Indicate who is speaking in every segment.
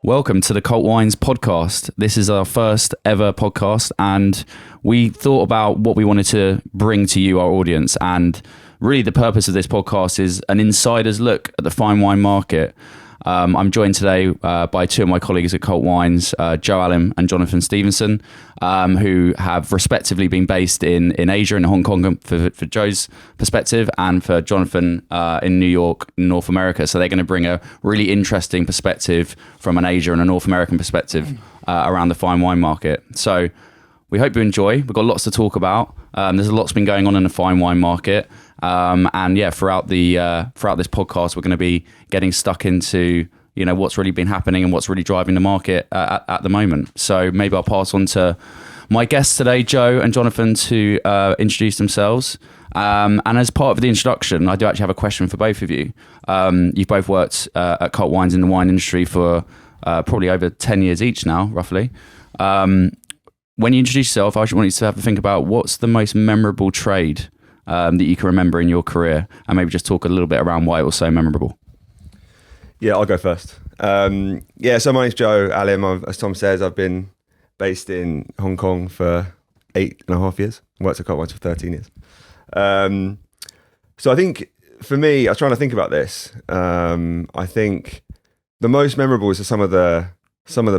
Speaker 1: Welcome to the Cult Wines podcast. This is our first ever podcast, and we thought about what we wanted to bring to you, our audience. And really, the purpose of this podcast is an insider's look at the fine wine market. I'm joined today by two of my colleagues at Cult Wines, Joe Alim and Jonathan Stevenson, who have respectively been based in Asia and Hong Kong for Joe's perspective, and for Jonathan in New York, North America. So they're going to bring a really interesting perspective from an Asia and a North American perspective around the fine wine market. So we hope you enjoy. We've got lots to talk about. There's lots been going on in the fine wine market. And yeah, throughout this podcast, we're going to be getting stuck into, what's really been happening and what's really driving the market at the moment. So maybe I'll pass on to my guests today, Joe and Jonathan, to introduce themselves. And as part of the introduction, I do actually have a question for both of you. You've both worked at Cult Wines in the wine industry for probably over 10 years each now, roughly. When you introduce yourself, I just want you to have a think about what's the most memorable trade that you can remember in your career, and maybe just talk a little bit around why it was so memorable.
Speaker 2: Yeah, I'll go first. So my name's Joe Alim. As Tom says, I've been based in Hong Kong for 8.5 years. Worked at Cult Wines for 13 years. So I think for me, I was trying to think about this. I think the most memorable is some of the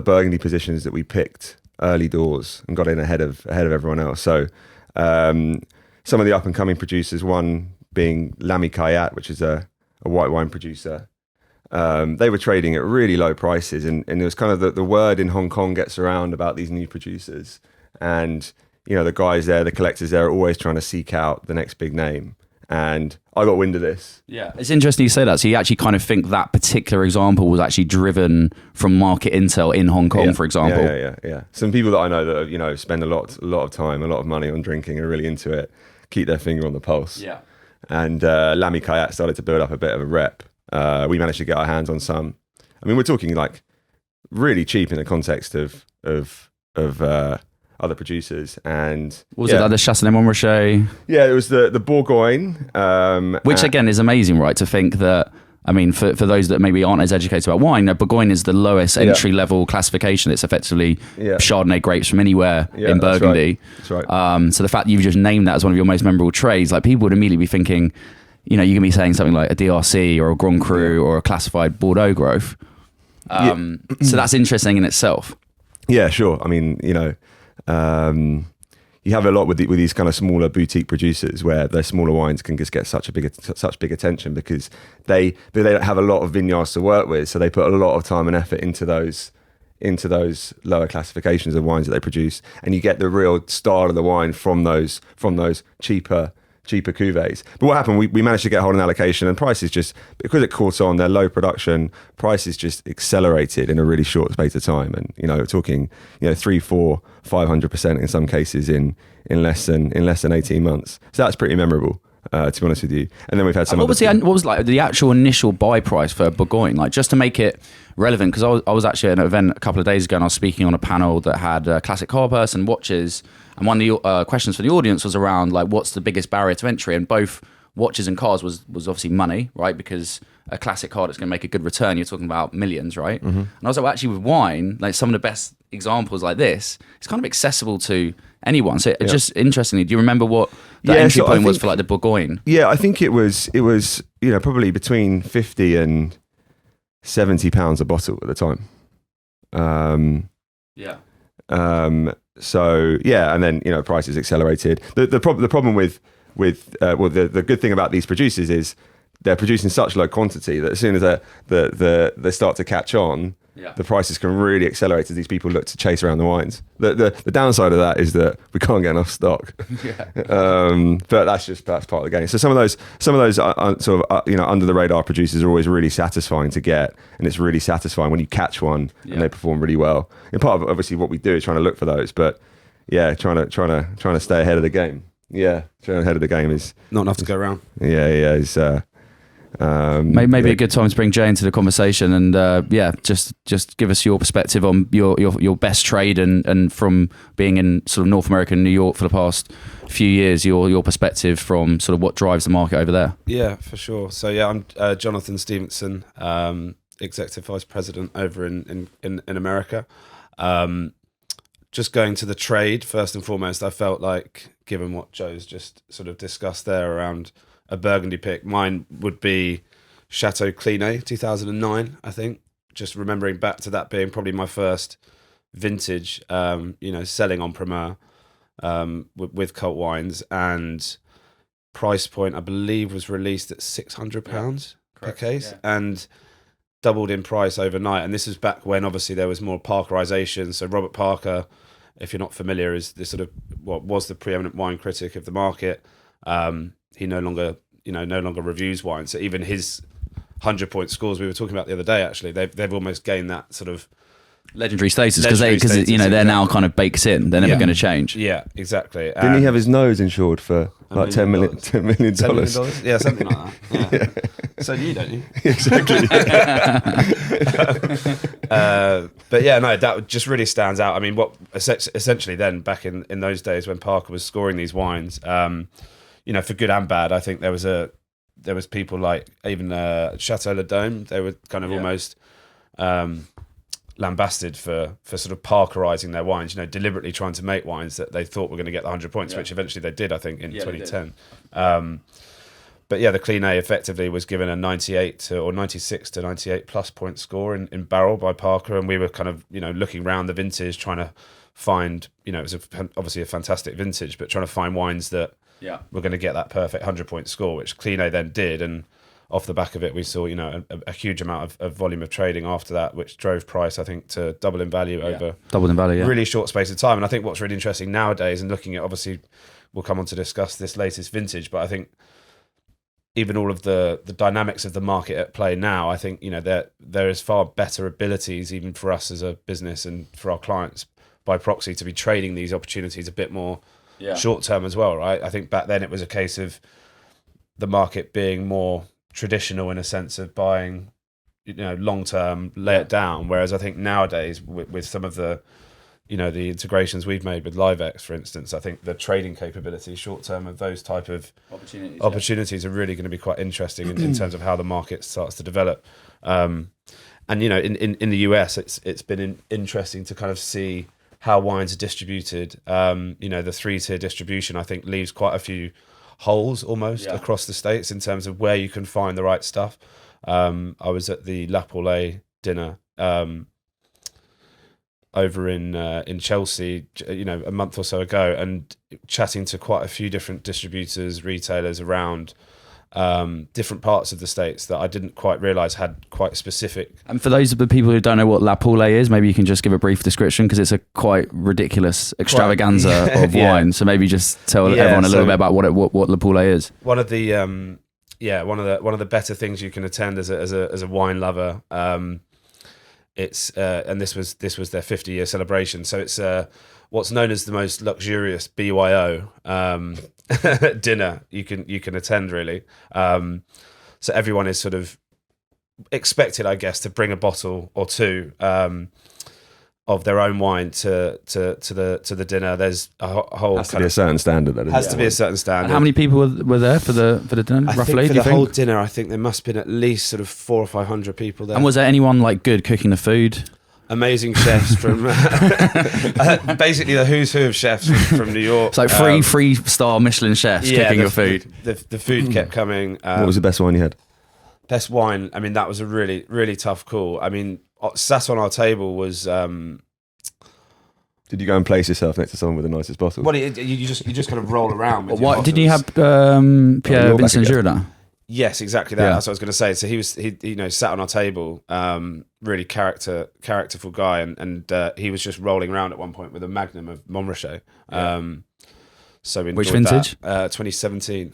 Speaker 2: Burgundy positions that we picked early doors and got in ahead of everyone else. So some of the up and coming producers, one being Lamy Kayat, which is a white wine producer. They were trading at really low prices, and there was kind of the word in Hong Kong gets around about these new producers, and the guys there, the collectors there, are always trying to seek out the next big name. And I got wind of this.
Speaker 1: Yeah, it's interesting you say that. So you actually kind of think that particular example was actually driven from market intel in Hong Kong, for example.
Speaker 2: Yeah. Some people that I know that spend a lot of time, a lot of money on drinking, are really into it, keep their finger on the pulse. Yeah. And Lamy Kayat started to build up a bit of a rep. We managed to get our hands on some. I mean, we're talking like really cheap in the context of other producers. And
Speaker 1: what was it, like the Chassagne Montrachet?
Speaker 2: Yeah, it was the Bourgogne.
Speaker 1: Which again is amazing, right? To think that, I mean, for those that maybe aren't as educated about wine, Bourgogne is the lowest entry level classification. It's effectively Chardonnay grapes from anywhere in Burgundy.
Speaker 2: That's right.
Speaker 1: So the fact that you've just named that as one of your most memorable trades, like people would immediately be thinking, you can be saying something like a DRC or a Grand Cru or a classified Bordeaux growth. So that's interesting in itself.
Speaker 2: Yeah, sure. I mean, you have a lot with these kind of smaller boutique producers where their smaller wines can just get such big attention because they don't have a lot of vineyards to work with, so they put a lot of time and effort into those lower classifications of wines that they produce, and you get the real style of the wine from those cheaper cuvées. But what happened, we managed to get hold of an allocation, and prices just, because it caught on, their low production, prices just accelerated in a really short space of time. And, we're talking, 300, 400, 500% in some cases in less than 18 months. So that's pretty memorable, to be honest with you. And then we've had some
Speaker 1: what was like the actual initial buy price for Bourgogne? Like, just to make it relevant, because I was actually at an event a couple of days ago, and I was speaking on a panel that had classic car purse and watches. And one of the questions for the audience was around, like, what's the biggest barrier to entry? And both watches and cars was obviously money, right? Because a classic car that's going to make a good return, you're talking about millions, right? Mm-hmm. And I was like, well, actually with wine, like some of the best examples like this, it's kind of accessible to anyone. So just interestingly, do you remember what the entry point was for like the Bourgogne?
Speaker 2: Yeah, I think it was probably between 50 and 70 pounds a bottle at the time. So yeah, and then prices accelerated. The problem with the good thing about these producers is they're producing such low quantity that as soon as they start to catch on, the prices can really accelerate as these people look to chase around the wines. The downside of that is that we can't get enough stock. But that's part of the game. So some of those sort of under the radar producers are always really satisfying to get, and it's really satisfying when you catch one and they perform really well. And part of obviously what we do is trying to look for those, but trying to stay ahead of the game. Yeah, staying ahead of the game is
Speaker 3: not enough to go around.
Speaker 2: It's
Speaker 1: maybe a good time to bring Jay into the conversation, and just give us your perspective on your best trade, and from being in sort of North America and New York for the past few years, your perspective from sort of what drives the market over there.
Speaker 3: Yeah, for sure. So I'm Jonathan Stevenson. executive vice president over in America. Just going to the trade first and foremost, I felt like, given what Joe's just sort of discussed there around a Burgundy pick, mine would be Chateau Clinet 2009. I think, just remembering back to that being probably my first vintage, selling on Primeur with Cult Wines, and price point I believe was released at £600 per case, and doubled in price overnight. And this was back when obviously there was more Parkerization. So Robert Parker, if you're not familiar, is this sort of what was the preeminent wine critic of the market. He no longer reviews wine. So even his 100-point scores we were talking about the other day, actually, they've almost gained that sort of
Speaker 1: legendary status because they're now kind of baked in. They're never going to change.
Speaker 3: Yeah, exactly.
Speaker 2: Didn't he have his nose insured for like $10 million? $10 million?
Speaker 3: Yeah, something like that. Yeah. So you don't you?
Speaker 2: Exactly.
Speaker 3: But yeah, no, that just really stands out. I mean, what essentially then back in those days when Parker was scoring these wines, for good and bad, I think there was people like even Chateau Le Dôme. They were kind of almost lambasted for sort of Parkerizing their wines, deliberately trying to make wines that they thought were going to get the 100 points, which eventually they did, I think, in 2010. But yeah, the Clinet effectively was given a 96 to 98 plus point score in barrel by Parker, and we were kind of looking around the vintage trying to find, it was obviously a fantastic vintage, but trying to find wines that were going to get that perfect 100-point score, which Clinet then did. And off the back of it, we saw, a huge amount of volume of trading after that, which drove price, I think, to double in value over really short space of time. And I think what's really interesting nowadays, and looking at, obviously, we'll come on to discuss this latest vintage, but I think even all of the dynamics of the market at play now, I think, there is far better abilities, even for us as a business and for our clients by proxy, to be trading these opportunities a bit more short term as well, right? I think back then it was a case of the market being more traditional in a sense of buying, long term, lay it down. Whereas I think nowadays with some of the, the integrations we've made with LiveX, for instance, I think the trading capability short term of those type of opportunities are really going to be quite interesting in terms of how the market starts to develop. And in the US, it's been interesting to kind of see how wines are distributed. The 3-tier distribution, I think, leaves quite a few holes almost across the States in terms of where you can find the right stuff. I was at the Lapo Dinner over in Chelsea, a month or so ago, and chatting to quite a few different distributors, retailers around different parts of the States that I didn't quite realise had quite specific.
Speaker 1: And for those of the people who don't know what Lapo is, maybe you can just give a brief description, because it's a quite ridiculous extravaganza of wine. So maybe just tell everyone a little bit about what Lapo is.
Speaker 3: One of the one of the better things you can attend as a wine lover. It's and this was their 50-year celebration. So it's what's known as the most luxurious BYO dinner you can attend, really. So everyone is sort of expected, I guess, to bring a bottle or two of their own wine to the dinner. There's a whole
Speaker 2: has to be a certain standard. That
Speaker 3: has to be a certain standard.
Speaker 1: And how many people were there for the dinner? Roughly,
Speaker 3: for the whole dinner, I think there must have been at least sort of 400 or 500 people there.
Speaker 1: And was there anyone like good cooking the food?
Speaker 3: Amazing chefs from basically the who's who of chefs from New York.
Speaker 1: It's like three star Michelin chefs cooking your food.
Speaker 3: The food kept coming.
Speaker 2: What was the best wine you had?
Speaker 3: Best wine. I mean, that was a really, really tough call. I mean, sat on our table was.
Speaker 2: Did you go and place yourself next to someone with the nicest bottle?
Speaker 3: Well, you just kind of roll around. With
Speaker 1: what did you have? Pierre Vincent Jourdain.
Speaker 3: Yes, exactly that. Yeah. That's what I was going to say. So he sat on our table, really characterful guy, and he was just rolling around at one point with a Magnum of Montrachet. So we
Speaker 1: which vintage?
Speaker 3: 2017.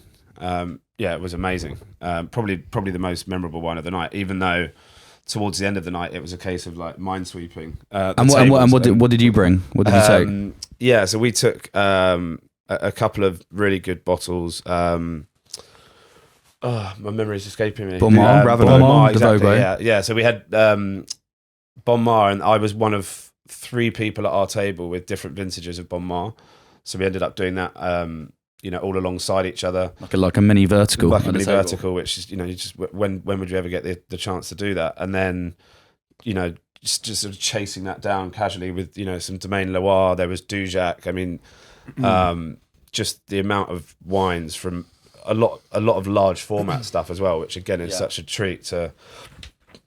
Speaker 3: It was amazing. Probably the most memorable wine of the night, even though towards the end of the night it was a case of like minesweeping.
Speaker 1: And what did you bring? What did you take?
Speaker 3: So we took a couple of really good bottles. My memory is escaping me.
Speaker 1: Bon Mar,
Speaker 3: exactly. Yeah. So we had Bon Mar, and I was one of 3 people at our table with different vintages of Bon Mar. So we ended up doing that. all alongside each other,
Speaker 1: like a mini vertical,
Speaker 3: which is you just when would you ever get the chance to do that? And then just sort of chasing that down casually with some Domaine Loire. There was Dujac. I mean, just the amount of wines from a lot of large format stuff as well, which again is such a treat to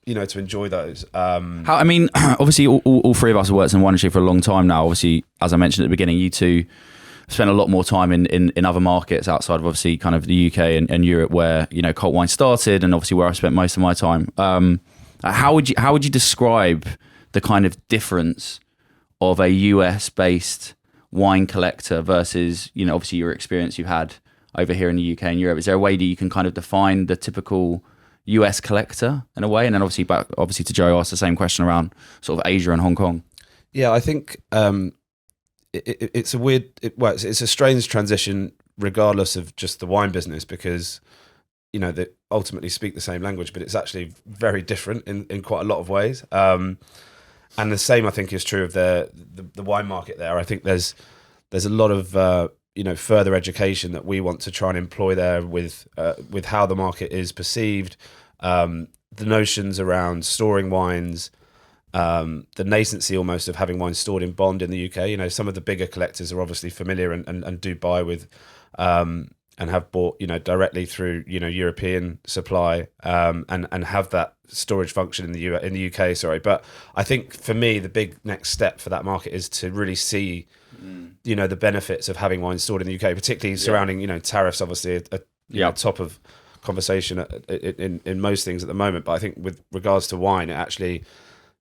Speaker 3: to enjoy those.
Speaker 1: Obviously all three of us have worked in the wine industry for a long time now. Obviously, as I mentioned at the beginning, you two spent a lot more time in other markets outside of obviously kind of the UK and Europe, where Cult Wine started, and obviously where I spent most of my time. How would you describe the kind of difference of a US based wine collector versus obviously your experience you've had over here in the UK and Europe? Is there a way that you can kind of define the typical US collector in a way? And then obviously to Joe, asked the same question around sort of Asia and Hong Kong.
Speaker 3: Yeah, I think it's a weird, it's a strange transition regardless of just the wine business, because they ultimately speak the same language, but it's actually very different in quite a lot of ways. And the same I think is true of the wine market there. I think there's a lot of further education that we want to try and employ there with how the market is perceived, the notions around storing wines, the nascency almost of having wines stored in bond in the UK. Some of the bigger collectors are obviously familiar and do buy with and have bought directly through European supply and have that storage function in the UK. Sorry, but I think for me the big next step for that market is to really see the benefits of having wine stored in the UK, particularly surrounding tariffs. Obviously, top of conversation in most things at the moment. But I think with regards to wine, it actually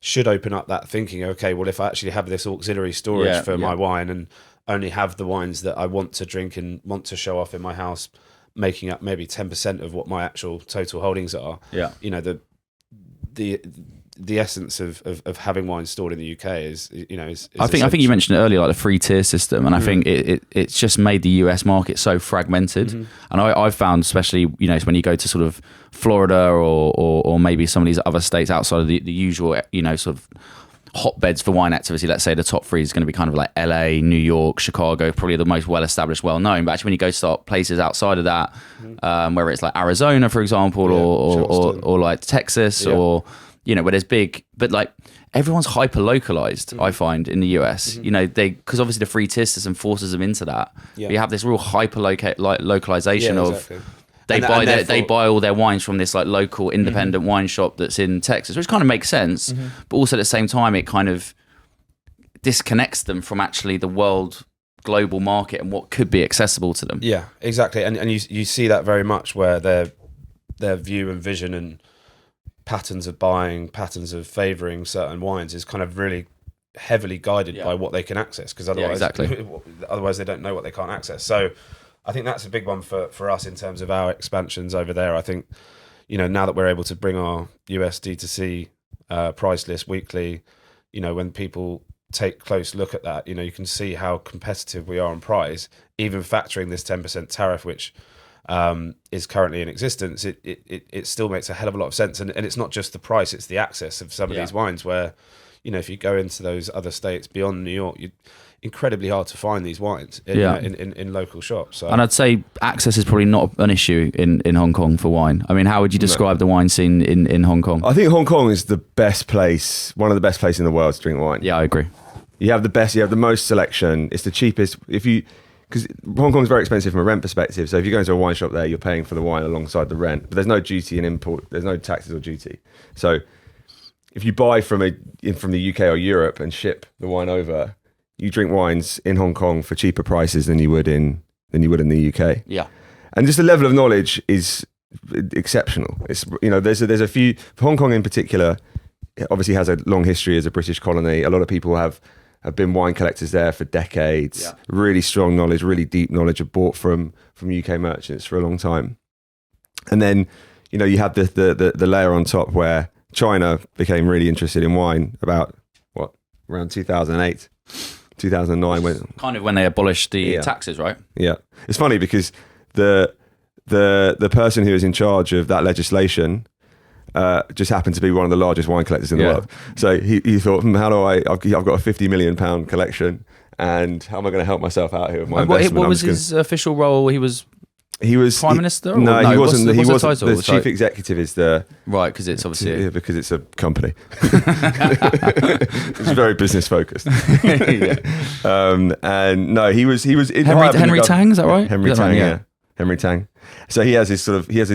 Speaker 3: should open up that thinking. Okay, well, if I actually have this auxiliary storage for my wine and only have the wines that I want to drink and want to show off in my house, making up maybe 10% of what my actual total holdings are. Yeah, the essence of having wine stored in the UK is
Speaker 1: I think you mentioned it earlier, like the free tier system, and I think it's just made the US market so fragmented. And I've found, especially when you go to sort of Florida or maybe some of these other states outside of the usual sort of hotbeds for wine activity. Let's say the top three is going to be kind of like LA, New York, Chicago, probably the most well established, well known. But actually, when you go start places outside of that, whether it's like Arizona, for example, or like Texas, or where there's big, but like everyone's hyper localized. I find in the US, because obviously the free tier system forces them into that. You have this real hyper localization of. They buy all their wines from this like local independent wine shop that's in Texas, which kind of makes sense. But also at the same time, it kind of disconnects them from actually the world global market and what could be accessible to them.
Speaker 3: Yeah, exactly. And you see that very much where their view and vision and patterns of buying, patterns of favouring certain wines is kind of really heavily guided by what they can access, because otherwise they don't know what they can't access. So I think that's a big one for us in terms of our expansions over there. I think, now that we're able to bring our US D2C price list weekly, when people take a close look at that, you can see how competitive we are on price, even factoring this 10% tariff, which is currently in existence. It still makes a hell of a lot of sense. And it's not just the price, it's the access of some of these wines where, if you go into those other states beyond New York, incredibly hard to find these wines in local shops. So.
Speaker 1: And I'd say access is probably not an issue in Hong Kong for wine. I mean, how would you describe the wine scene in Hong Kong?
Speaker 2: I think Hong Kong is the best place, one of the best places in the world to drink wine.
Speaker 1: Yeah, I agree.
Speaker 2: You have the most selection. It's the cheapest. Because Hong Kong's very expensive from a rent perspective. So if you go into a wine shop there, you're paying for the wine alongside the rent. But there's no duty and import. There's no taxes or duty. So if you buy from the UK or Europe and ship the wine over, you drink wines in Hong Kong for cheaper prices than you would in the UK.
Speaker 1: Yeah,
Speaker 2: and just the level of knowledge is exceptional. It's there's a few. Hong Kong in particular, it obviously has a long history as a British colony. A lot of people have been wine collectors there for decades. Yeah. Really strong knowledge, really deep knowledge, have bought from UK merchants for a long time. And then you have the layer on top where China became really interested in wine about around 2008. 2009
Speaker 1: when they abolished the taxes, right?
Speaker 2: Yeah, it's funny because the person who was in charge of that legislation just happened to be one of the largest wine collectors in the world. So he thought, how do I've got a £50 million collection, and how am I going to help myself out here with my
Speaker 1: What
Speaker 2: investment?
Speaker 1: was his official role? He was Prime Minister?
Speaker 2: No, he wasn't.
Speaker 1: What's
Speaker 2: He
Speaker 1: the
Speaker 2: wasn't.
Speaker 1: title?
Speaker 2: The chief executive is the
Speaker 1: right, because it's obviously
Speaker 2: yeah, because it's a company. It's very business focused. And no, he was
Speaker 1: Henry Tang. Is that right?
Speaker 2: Henry
Speaker 1: Is that
Speaker 2: Tang,
Speaker 1: right?
Speaker 2: yeah. Henry Tang. So he has his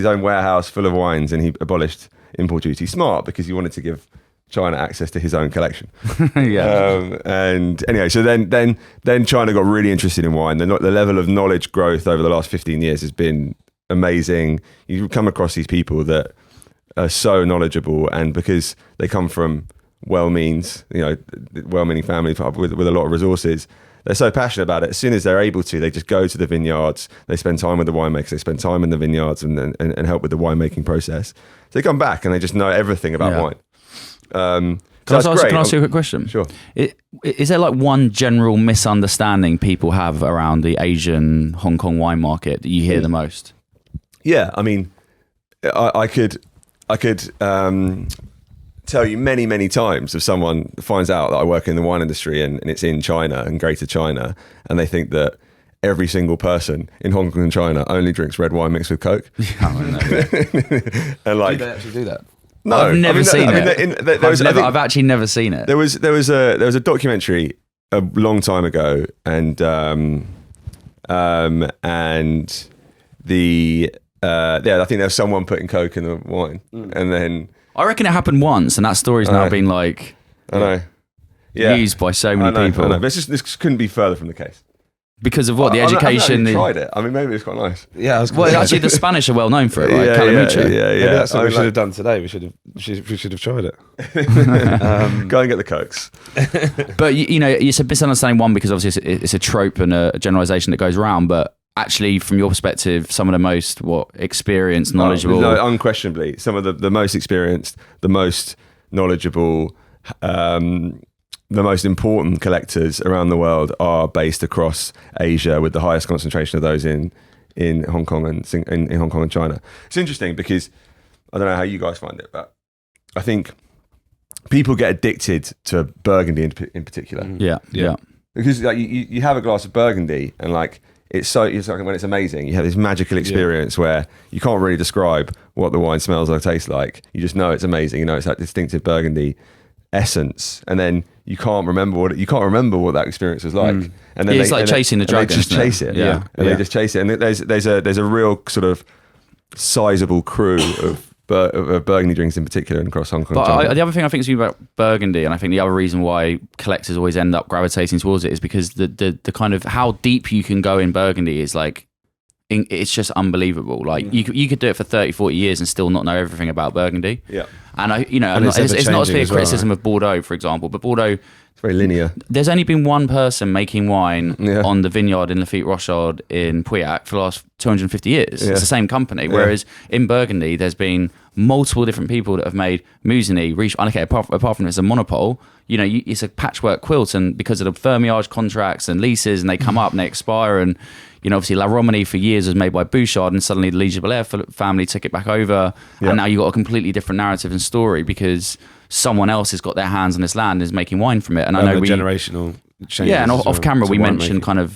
Speaker 2: own warehouse full of wines, and he abolished import duty. Smart, because he wanted to give China access to his own collection. And anyway, so then China got really interested in wine. The level of knowledge growth over the last 15 years has been amazing. You come across these people that are so knowledgeable, and because they come from well-meaning families with a lot of resources, they're so passionate about it. As soon as they're able to, they just go to the vineyards, they spend time with the winemakers, they spend time in the vineyards and help with the winemaking process. So they come back and they just know everything about wine.
Speaker 1: Can I ask you a quick question?
Speaker 2: Sure.
Speaker 1: Is there like one general misunderstanding people have around the Asian Hong Kong wine market that you hear the most?
Speaker 2: Yeah, I mean, I could tell you many times if someone finds out that I work in the wine industry and it's in China and Greater China, and they think that every single person in Hong Kong and China only drinks red wine mixed with Coke. And like,
Speaker 3: do they actually do that?
Speaker 2: No,
Speaker 1: I've never seen it. I've actually never seen it.
Speaker 2: There was a documentary a long time ago, and I think there was someone putting Coke in the wine, and then
Speaker 1: I reckon it happened once, and that story's now been like used by so many people.
Speaker 2: I know. But this couldn't be further from the case.
Speaker 1: Because of what the education.
Speaker 2: I've tried it. I mean, maybe it's quite nice.
Speaker 3: Yeah,
Speaker 1: actually, the Spanish are well known for it, right?
Speaker 2: Yeah.
Speaker 3: Maybe that's what we should have done today. We should have tried it.
Speaker 2: Go and get the Cokes.
Speaker 1: But it's a misunderstanding one, because obviously it's a trope and a generalization that goes around. But actually, from your perspective, some of the most experienced, knowledgeable,
Speaker 2: no, unquestionably, some of the most experienced, the most knowledgeable. The most important collectors around the world are based across Asia, with the highest concentration of those in Hong Kong and in Hong Kong and China. It's interesting because I don't know how you guys find it, but I think people get addicted to Burgundy in particular.
Speaker 1: Yeah.
Speaker 2: Because like, you have a glass of Burgundy and like it's like when it's amazing, you have this magical experience where you can't really describe what the wine smells or tastes like. You just know it's amazing. You know, it's that distinctive Burgundy essence, and then you can't remember what that experience was like. And then
Speaker 1: it's like chasing the dragon.
Speaker 2: They just chase it, they just chase it. And there's a real sort of sizable crew of Burgundy drinks in particular across Hong Kong.
Speaker 1: But the other thing I think is about Burgundy, and I think the other reason why collectors always end up gravitating towards it, is because the kind of how deep you can go in Burgundy is like. It's just unbelievable. Like you could do it for 30-40 years and still not know everything about Burgundy.
Speaker 2: Yeah.
Speaker 1: And it's not a criticism of Bordeaux, for example, but Bordeaux,
Speaker 2: it's very linear.
Speaker 1: There's only been one person making wine on the vineyard in Lafite Rochard in Pauillac for the last 250 years. It's the same company. Whereas in Burgundy, there's been multiple different people that have made Musigny, apart from it's a monopole, it's a patchwork quilt, and because of the fermiage contracts and leases, and they come up and they expire, and obviously La Romani for years was made by Bouchard, and suddenly the Liege Belair family took it back over, and now you've got a completely different narrative and story because someone else has got their hands on this land and is making wine from it. And I know
Speaker 3: generational changes.
Speaker 1: Yeah, and off camera we mentioned kind of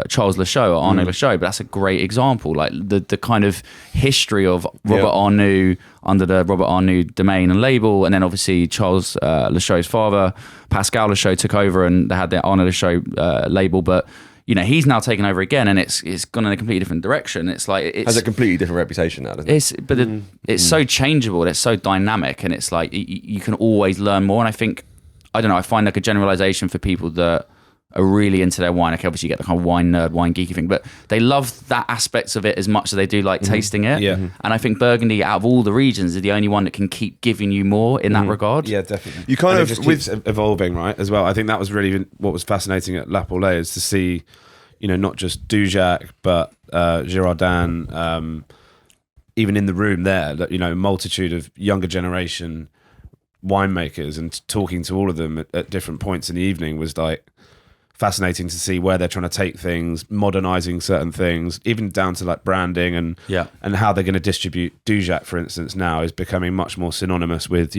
Speaker 1: Charles Lachaux, Arnaud Lachaux, but that's a great example, like the kind of history of Robert Arnoux under the Robert Arnoux domain and label, and then obviously Charles Lachaux's father, Pascal Lachaux, took over and they had their Arnaud Lachaux label, but he's now taken over again, and it's gone in a completely different direction. It's like it
Speaker 2: has a completely different reputation now, doesn't it?
Speaker 1: It's so changeable, it's so dynamic, and it's like you can always learn more. And I think, I don't know, I find like a generalization for people that are really into their wine. Okay, obviously you get the kind of wine nerd, wine geeky thing, but they love that aspects of it as much as they do like tasting it.
Speaker 3: Yeah.
Speaker 1: And I think Burgundy, out of all the regions, is the only one that can keep giving you more in that regard.
Speaker 3: Yeah, definitely.
Speaker 2: You kind of
Speaker 3: just keeps evolving, right? As well. I think that was really what was fascinating at Lapo Dinner, is to see, not just Dujac, but Girardin, even in the room there, that multitude of younger generation winemakers, and talking to all of them at different points in the evening was like fascinating to see where they're trying to take things, modernizing certain things, even down to like branding and how they're going to distribute. Dujac, for instance, now is becoming much more synonymous with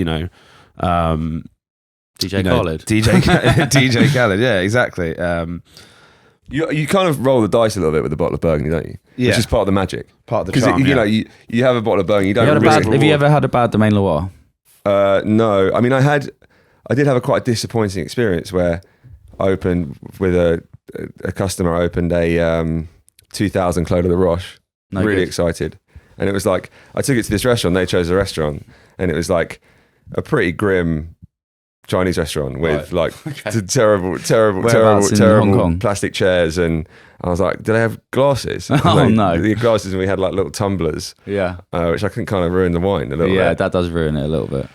Speaker 1: DJ Khaled.
Speaker 3: DJ Khaled, yeah, exactly.
Speaker 2: You kind of roll the dice a little bit with a bottle of Burgundy, don't you?
Speaker 3: Yeah.
Speaker 2: Which is part of the magic.
Speaker 3: Part of the charm,
Speaker 2: you have a bottle of Burgundy, you don't
Speaker 1: Have you ever had a bad Domaine Loire?
Speaker 2: No. I mean, I did have a quite disappointing experience where I opened with a customer, opened a 2000 Clos de la Roche. Really excited. And it was like, I took it to this restaurant, they chose a restaurant, and it was like a pretty grim Chinese restaurant with terrible
Speaker 1: Hong Kong?
Speaker 2: plastic chairs, and I was like, do they have glasses?
Speaker 1: Oh no,
Speaker 2: the glasses, and we had like little tumblers, which I think kind of ruined the wine a little bit.
Speaker 1: Yeah, that does ruin it a little bit.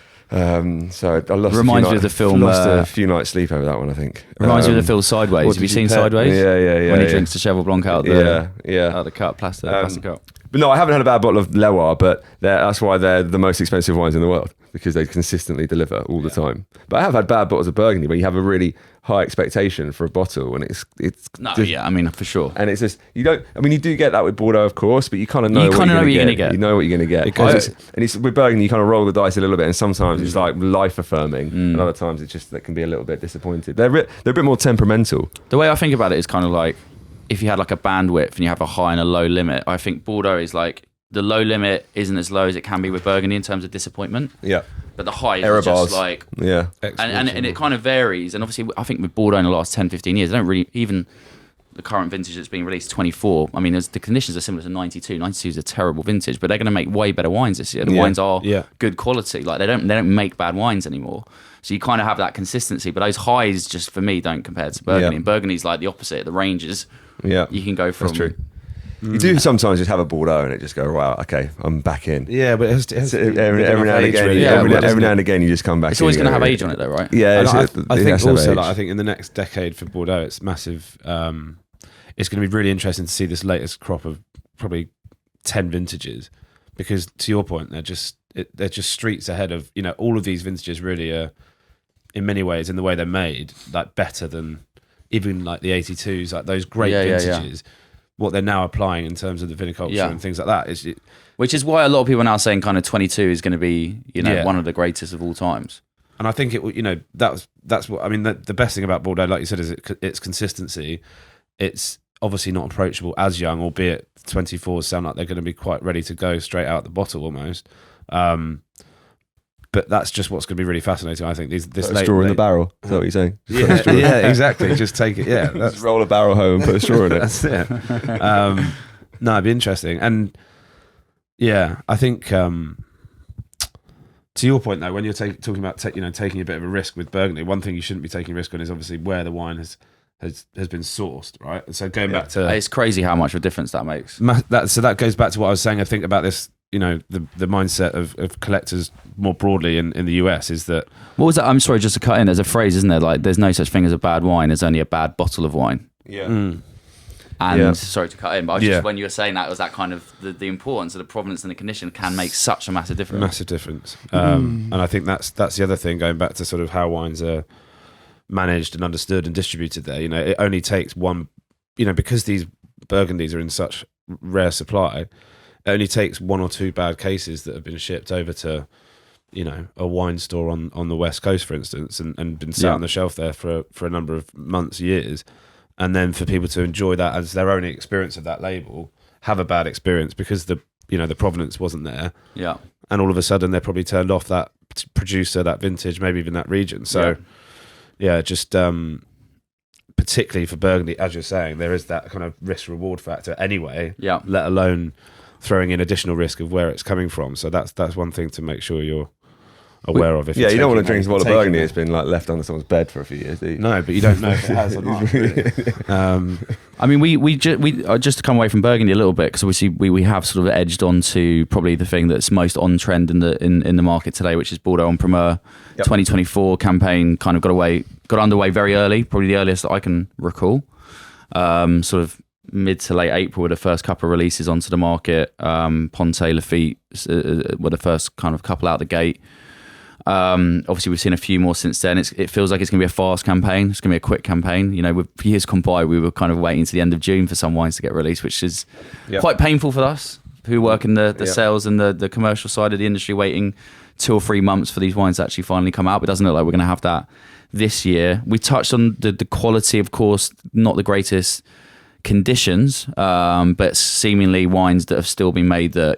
Speaker 2: So I lost.
Speaker 1: Reminds me of the film.
Speaker 2: Lost a few nights sleep over that one, I think.
Speaker 1: Reminds me of the film Sideways. Have you seen Sideways?
Speaker 2: Yeah.
Speaker 1: When he drinks the Cheval Blanc out the out the cup, plastic cup.
Speaker 2: But no, I haven't had a bad bottle of Loire, but that's why they're the most expensive wines in the world, because they consistently deliver all the time. But I have had bad bottles of Burgundy where you have a really high expectation for a bottle, and it's
Speaker 1: I mean, for sure.
Speaker 2: And it's just, you do get that with Bordeaux, of course, but you kind of know what you're going to get. You know what you're going to get. Because it's with Burgundy, you kind of roll the dice a little bit, and sometimes it's like life affirming, and other times it's just that can be a little bit disappointed. They're a bit more temperamental.
Speaker 1: The way I think about it is kind of like, if you had like a bandwidth and you have a high and a low limit, I think Bordeaux is like, the low limit isn't as low as it can be with Burgundy in terms of disappointment.
Speaker 2: Yeah.
Speaker 1: But the high is just like...
Speaker 2: Yeah.
Speaker 1: And it kind of varies. And obviously, I think with Bordeaux in the last 10, 15 years, they don't really... Even the current vintage that's being released, 24, I mean, the conditions are similar to 92. 92 is a terrible vintage, but they're going to make way better wines this year. The wines are good quality. Like, they don't make bad wines anymore. So you kind of have that consistency. But those highs, just for me, don't compare to Burgundy. And Burgundy's like the opposite. The ranges... Yeah, you can go from.
Speaker 2: That's true. You do sometimes just have a Bordeaux and it just go, wow, okay, I'm back in.
Speaker 3: Yeah, but
Speaker 2: every now and again, every now and again, you just come back.
Speaker 1: It's always going to have age on it, though, right?
Speaker 2: Yeah,
Speaker 3: I think also, I think in the next decade for Bordeaux, it's massive. It's going to be really interesting to see this latest crop of probably 10 vintages, because to your point, they're just streets ahead of all of these vintages. Really are, in many ways, in the way they're made, like better than. Even like the 82s, like those great vintages, what they're now applying in terms of the viniculture and things like that.
Speaker 1: Which is why a lot of people are now saying kind of 22 is going to be, one of the greatest of all times.
Speaker 3: And I think that's what, I mean, the best thing about Bordeaux, like you said, is its consistency. It's obviously not approachable as young, albeit 24s sound like they're going to be quite ready to go straight out the bottle almost. But that's just what's going to be really fascinating, I think. This
Speaker 2: straw in the barrel. Is that what you're saying?
Speaker 3: Yeah, exactly. Just take it. Yeah,
Speaker 2: just roll a barrel home and put a straw in it.
Speaker 3: That's it. No, it'd be interesting. And yeah, I think to your point though, when you're talking about taking a bit of a risk with Burgundy, one thing you shouldn't be taking a risk on is obviously where the wine has been sourced, right? And so going back to,
Speaker 1: it's crazy how much of a difference that makes.
Speaker 3: So that goes back to what I was saying. I think about this. The mindset of collectors more broadly in the US is that...
Speaker 1: What was that? I'm sorry, just to cut in. There's a phrase, isn't there? Like, there's no such thing as a bad wine. There's only a bad bottle of wine.
Speaker 2: Yeah.
Speaker 1: And sorry to cut in, but when you were saying that, it was that kind of the importance of the provenance and the condition can make such a massive difference.
Speaker 3: Massive difference. And I think that's the other thing, going back to sort of how wines are managed and understood and distributed there. It only takes one... because these Burgundies are in such rare supply... It only takes one or two bad cases that have been shipped over to, a wine store on the West Coast, for instance, and been sat on the shelf there for a number of months, years, and then for people to enjoy that as their only experience of that label, have a bad experience because the provenance wasn't there.
Speaker 1: Yeah.
Speaker 3: And all of a sudden they're probably turned off that producer, that vintage, maybe even that region. So, just particularly for Burgundy, as you're saying, there is that kind of risk-reward factor anyway, let alone... throwing in additional risk of where it's coming from. So that's one thing to make sure you're aware of.
Speaker 2: You don't want to drink a bottle of Burgundy that's been like left under someone's bed for a few years, do you?
Speaker 3: No, but you don't know if it has or not. Really.
Speaker 1: I mean, we just to come away from Burgundy a little bit, because obviously we have sort of edged onto probably the thing that's most on trend in the market today, which is Bordeaux en Primeur. 2024 campaign kind of got underway very early, probably the earliest that I can recall. Sort of mid to late April were the first couple of releases onto the market. Ponte, Lafite were the first kind of couple out the gate. Obviously, we've seen a few more since then. It feels like it's going to be a fast campaign. It's going to be a quick campaign. With years gone by, we were kind of waiting to the end of June for some wines to get released, which is quite painful for us who work in the sales and the commercial side of the industry, waiting 2 or 3 months for these wines to actually finally come out. But it doesn't look like we're going to have that this year. We touched on the quality, of course, not the greatest conditions, but seemingly wines that have still been made that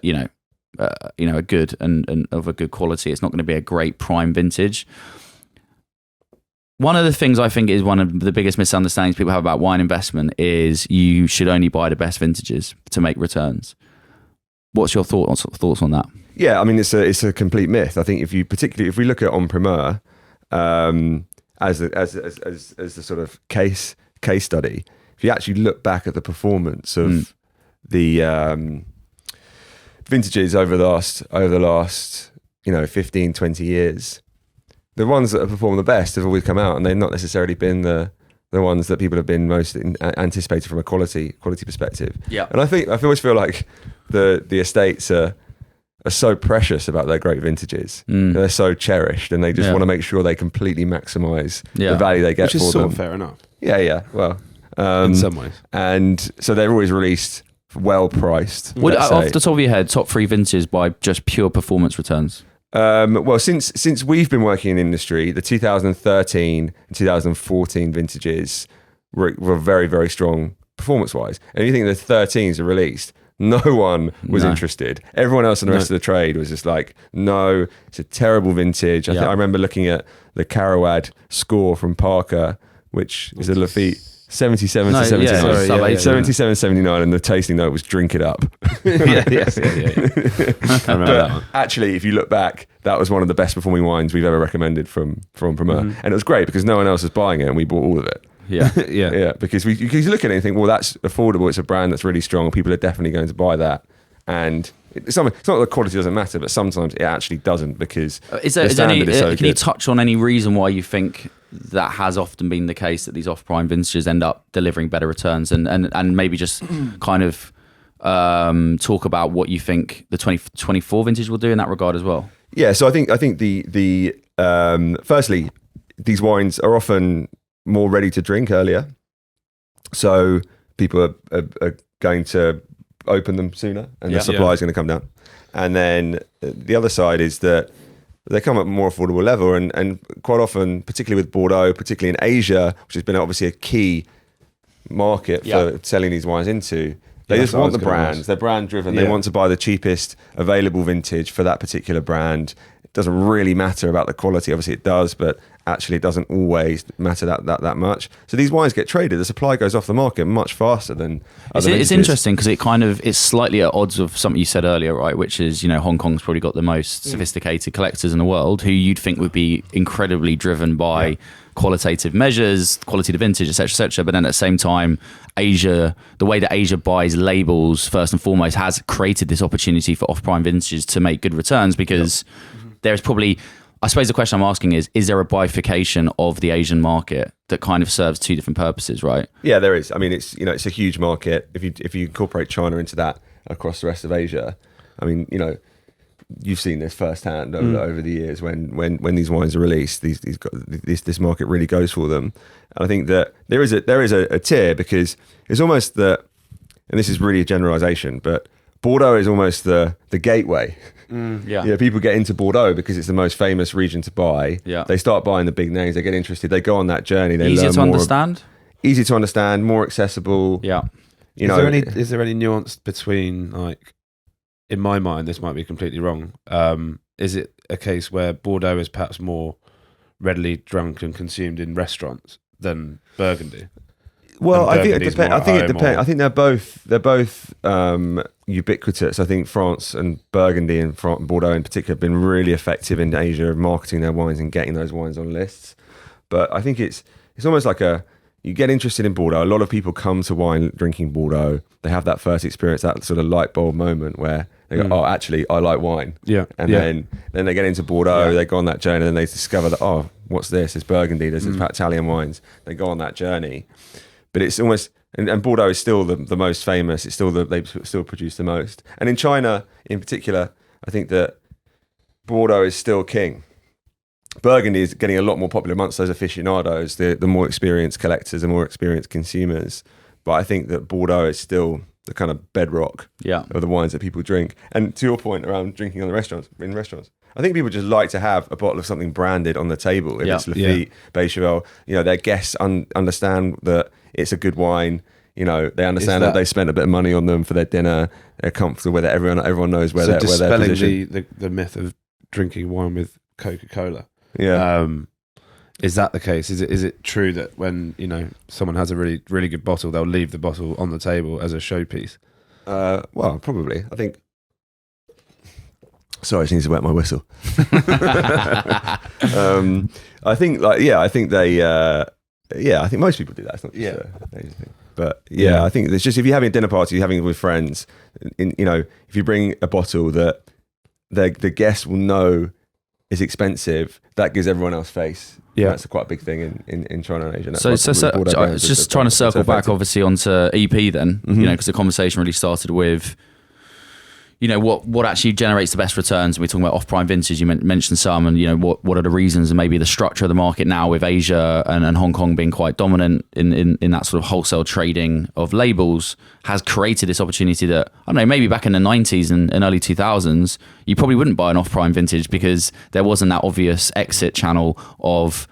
Speaker 1: are good and of a good quality. It's not going to be a great prime vintage. One of the things I think is one of the biggest misunderstandings people have about wine investment is you should only buy the best vintages to make returns. What's your thoughts on that?
Speaker 2: Yeah, I mean, it's a complete myth. I think if we look at En Primeur as the sort of case study, if you actually look back at the performance of the vintages over the last 15, 20 years, the ones that have performed the best have always come out, and they've not necessarily been the ones that people have been most anticipated from a quality perspective.
Speaker 1: Yeah.
Speaker 2: And I always feel like the estates are so precious about their great vintages. They're so cherished, and they just want to make sure they completely maximise the value they get
Speaker 3: Which is
Speaker 2: for
Speaker 3: sort
Speaker 2: them.
Speaker 3: of fair enough.
Speaker 2: Yeah. Well,
Speaker 3: in some ways.
Speaker 2: And so they're always released well priced.
Speaker 1: Off the top of your head, top 3 vintages by just pure performance returns.
Speaker 2: Well, since we've been working in the industry, the 2013 and 2014 vintages were very, very strong performance-wise. And you think the 13s are released, no one was interested. Everyone else in the rest of the trade was just like, no, it's a terrible vintage. I remember looking at the Carawad score from Parker, which is a Lafite 77 to 79. 77, 79, and the tasting note was drink it up.
Speaker 3: I remember that one.
Speaker 2: Actually, if you look back, that was one of the best performing wines we've ever recommended from Primeur. And it was great because no one else was buying it, and we bought all of it.
Speaker 1: Yeah.
Speaker 2: Because you look at it and think, well, that's affordable. It's a brand that's really strong. People are definitely going to buy that. And it's not that the quality doesn't matter, but sometimes it actually doesn't because the standard is so good.
Speaker 1: Can you touch on any reason why you think that has often been the case, that these off-prime vintages end up delivering better returns, and maybe just kind of talk about what you think the 2024 vintage will do in that regard as well?
Speaker 2: Yeah, so I think the firstly, these wines are often more ready to drink earlier, so people are going to open them sooner, and the supply is going to come down. And then the other side is that they come at a more affordable level, and quite often, particularly with Bordeaux, particularly in Asia, which has been obviously a key market for selling these wines into, they just want the brands. They're brand driven. They want to buy the cheapest available vintage for that particular brand. It doesn't really matter about the quality. Obviously it does, but actually it doesn't always matter that much. So these wines get traded. The supply goes off the market much faster than other vintages.
Speaker 1: It's interesting because it's slightly at odds of something you said earlier, right? Which is, Hong Kong's probably got the most sophisticated collectors in the world, who you'd think would be incredibly driven by qualitative measures, quality of the vintage, etc. But then at the same time, Asia, the way that Asia buys labels first and foremost, has created this opportunity for off-prime vintages to make good returns, because there's probably, I suppose the question I'm asking is there a bifurcation of the Asian market that kind of serves two different purposes, right?
Speaker 2: Yeah, there is. I mean, it's it's a huge market. If you incorporate China into that across the rest of Asia, I mean, you've seen this firsthand over the years when these wines are released. This market really goes for them, and I think that there is a tier, because it's almost that, and this is really a generalization, but Bordeaux is almost the gateway. People get into Bordeaux because it's the most famous region to buy. They start buying the big names. They get interested. They go on that journey. They
Speaker 1: Easier
Speaker 2: learn
Speaker 1: to
Speaker 2: more.
Speaker 1: understand.
Speaker 2: Easy to understand. More accessible.
Speaker 3: Is there any nuance between, like, in my mind, this might be completely wrong. Is it a case where Bordeaux is perhaps more readily drunk and consumed in restaurants than Burgundy?
Speaker 2: Well, I think it depends. I think they're both ubiquitous. I think France and Burgundy and Bordeaux in particular have been really effective in Asia of marketing their wines and getting those wines on lists. But I think it's almost like you get interested in Bordeaux. A lot of people come to wine drinking Bordeaux. They have that first experience, that sort of light bulb moment where they go, oh, actually, I like wine. Then they get into Bordeaux, they go on that journey, and they discover that, oh, what's this? It's Burgundy, there's Italian wines. They go on that journey. But it's almost, and Bordeaux is still the most famous. It's still they still produce the most. And in China, in particular, I think that Bordeaux is still king. Burgundy is getting a lot more popular amongst those aficionados, the more experienced collectors, the more experienced consumers. But I think that Bordeaux is still the kind of bedrock of the wines that people drink. And to your point around drinking in restaurants, I think people just like to have a bottle of something branded on the table. If it's Lafite, Becherel, their guests understand that it's a good wine. They understand that they spent a bit of money on them for their dinner. They're comfortable with it. Everyone knows where they're positioned.
Speaker 3: the myth of drinking wine with Coca-Cola.
Speaker 2: Yeah.
Speaker 3: Is that the case? Is it true that when someone has a really really good bottle, they'll leave the bottle on the table as a showpiece?
Speaker 2: Well, probably. I think. Sorry, I just need to wet my whistle. I think I think they. I think most people do that. It's not just Asian thing. But I think it's just if you're having a dinner party, you're having it with friends. If you bring a bottle that the guests will know is expensive, that gives everyone else face. Yeah, that's quite a big thing in China and Asia.
Speaker 1: Just trying to circle back, obviously, onto EP then. Because the conversation really started with, what actually generates the best returns. We're talking about off-prime vintage. You mentioned some, and what are the reasons, and maybe the structure of the market now with Asia and Hong Kong being quite dominant in that sort of wholesale trading of labels has created this opportunity that, I don't know, maybe back in the 90s and early 2000s, you probably wouldn't buy an off-prime vintage because there wasn't that obvious exit channel of,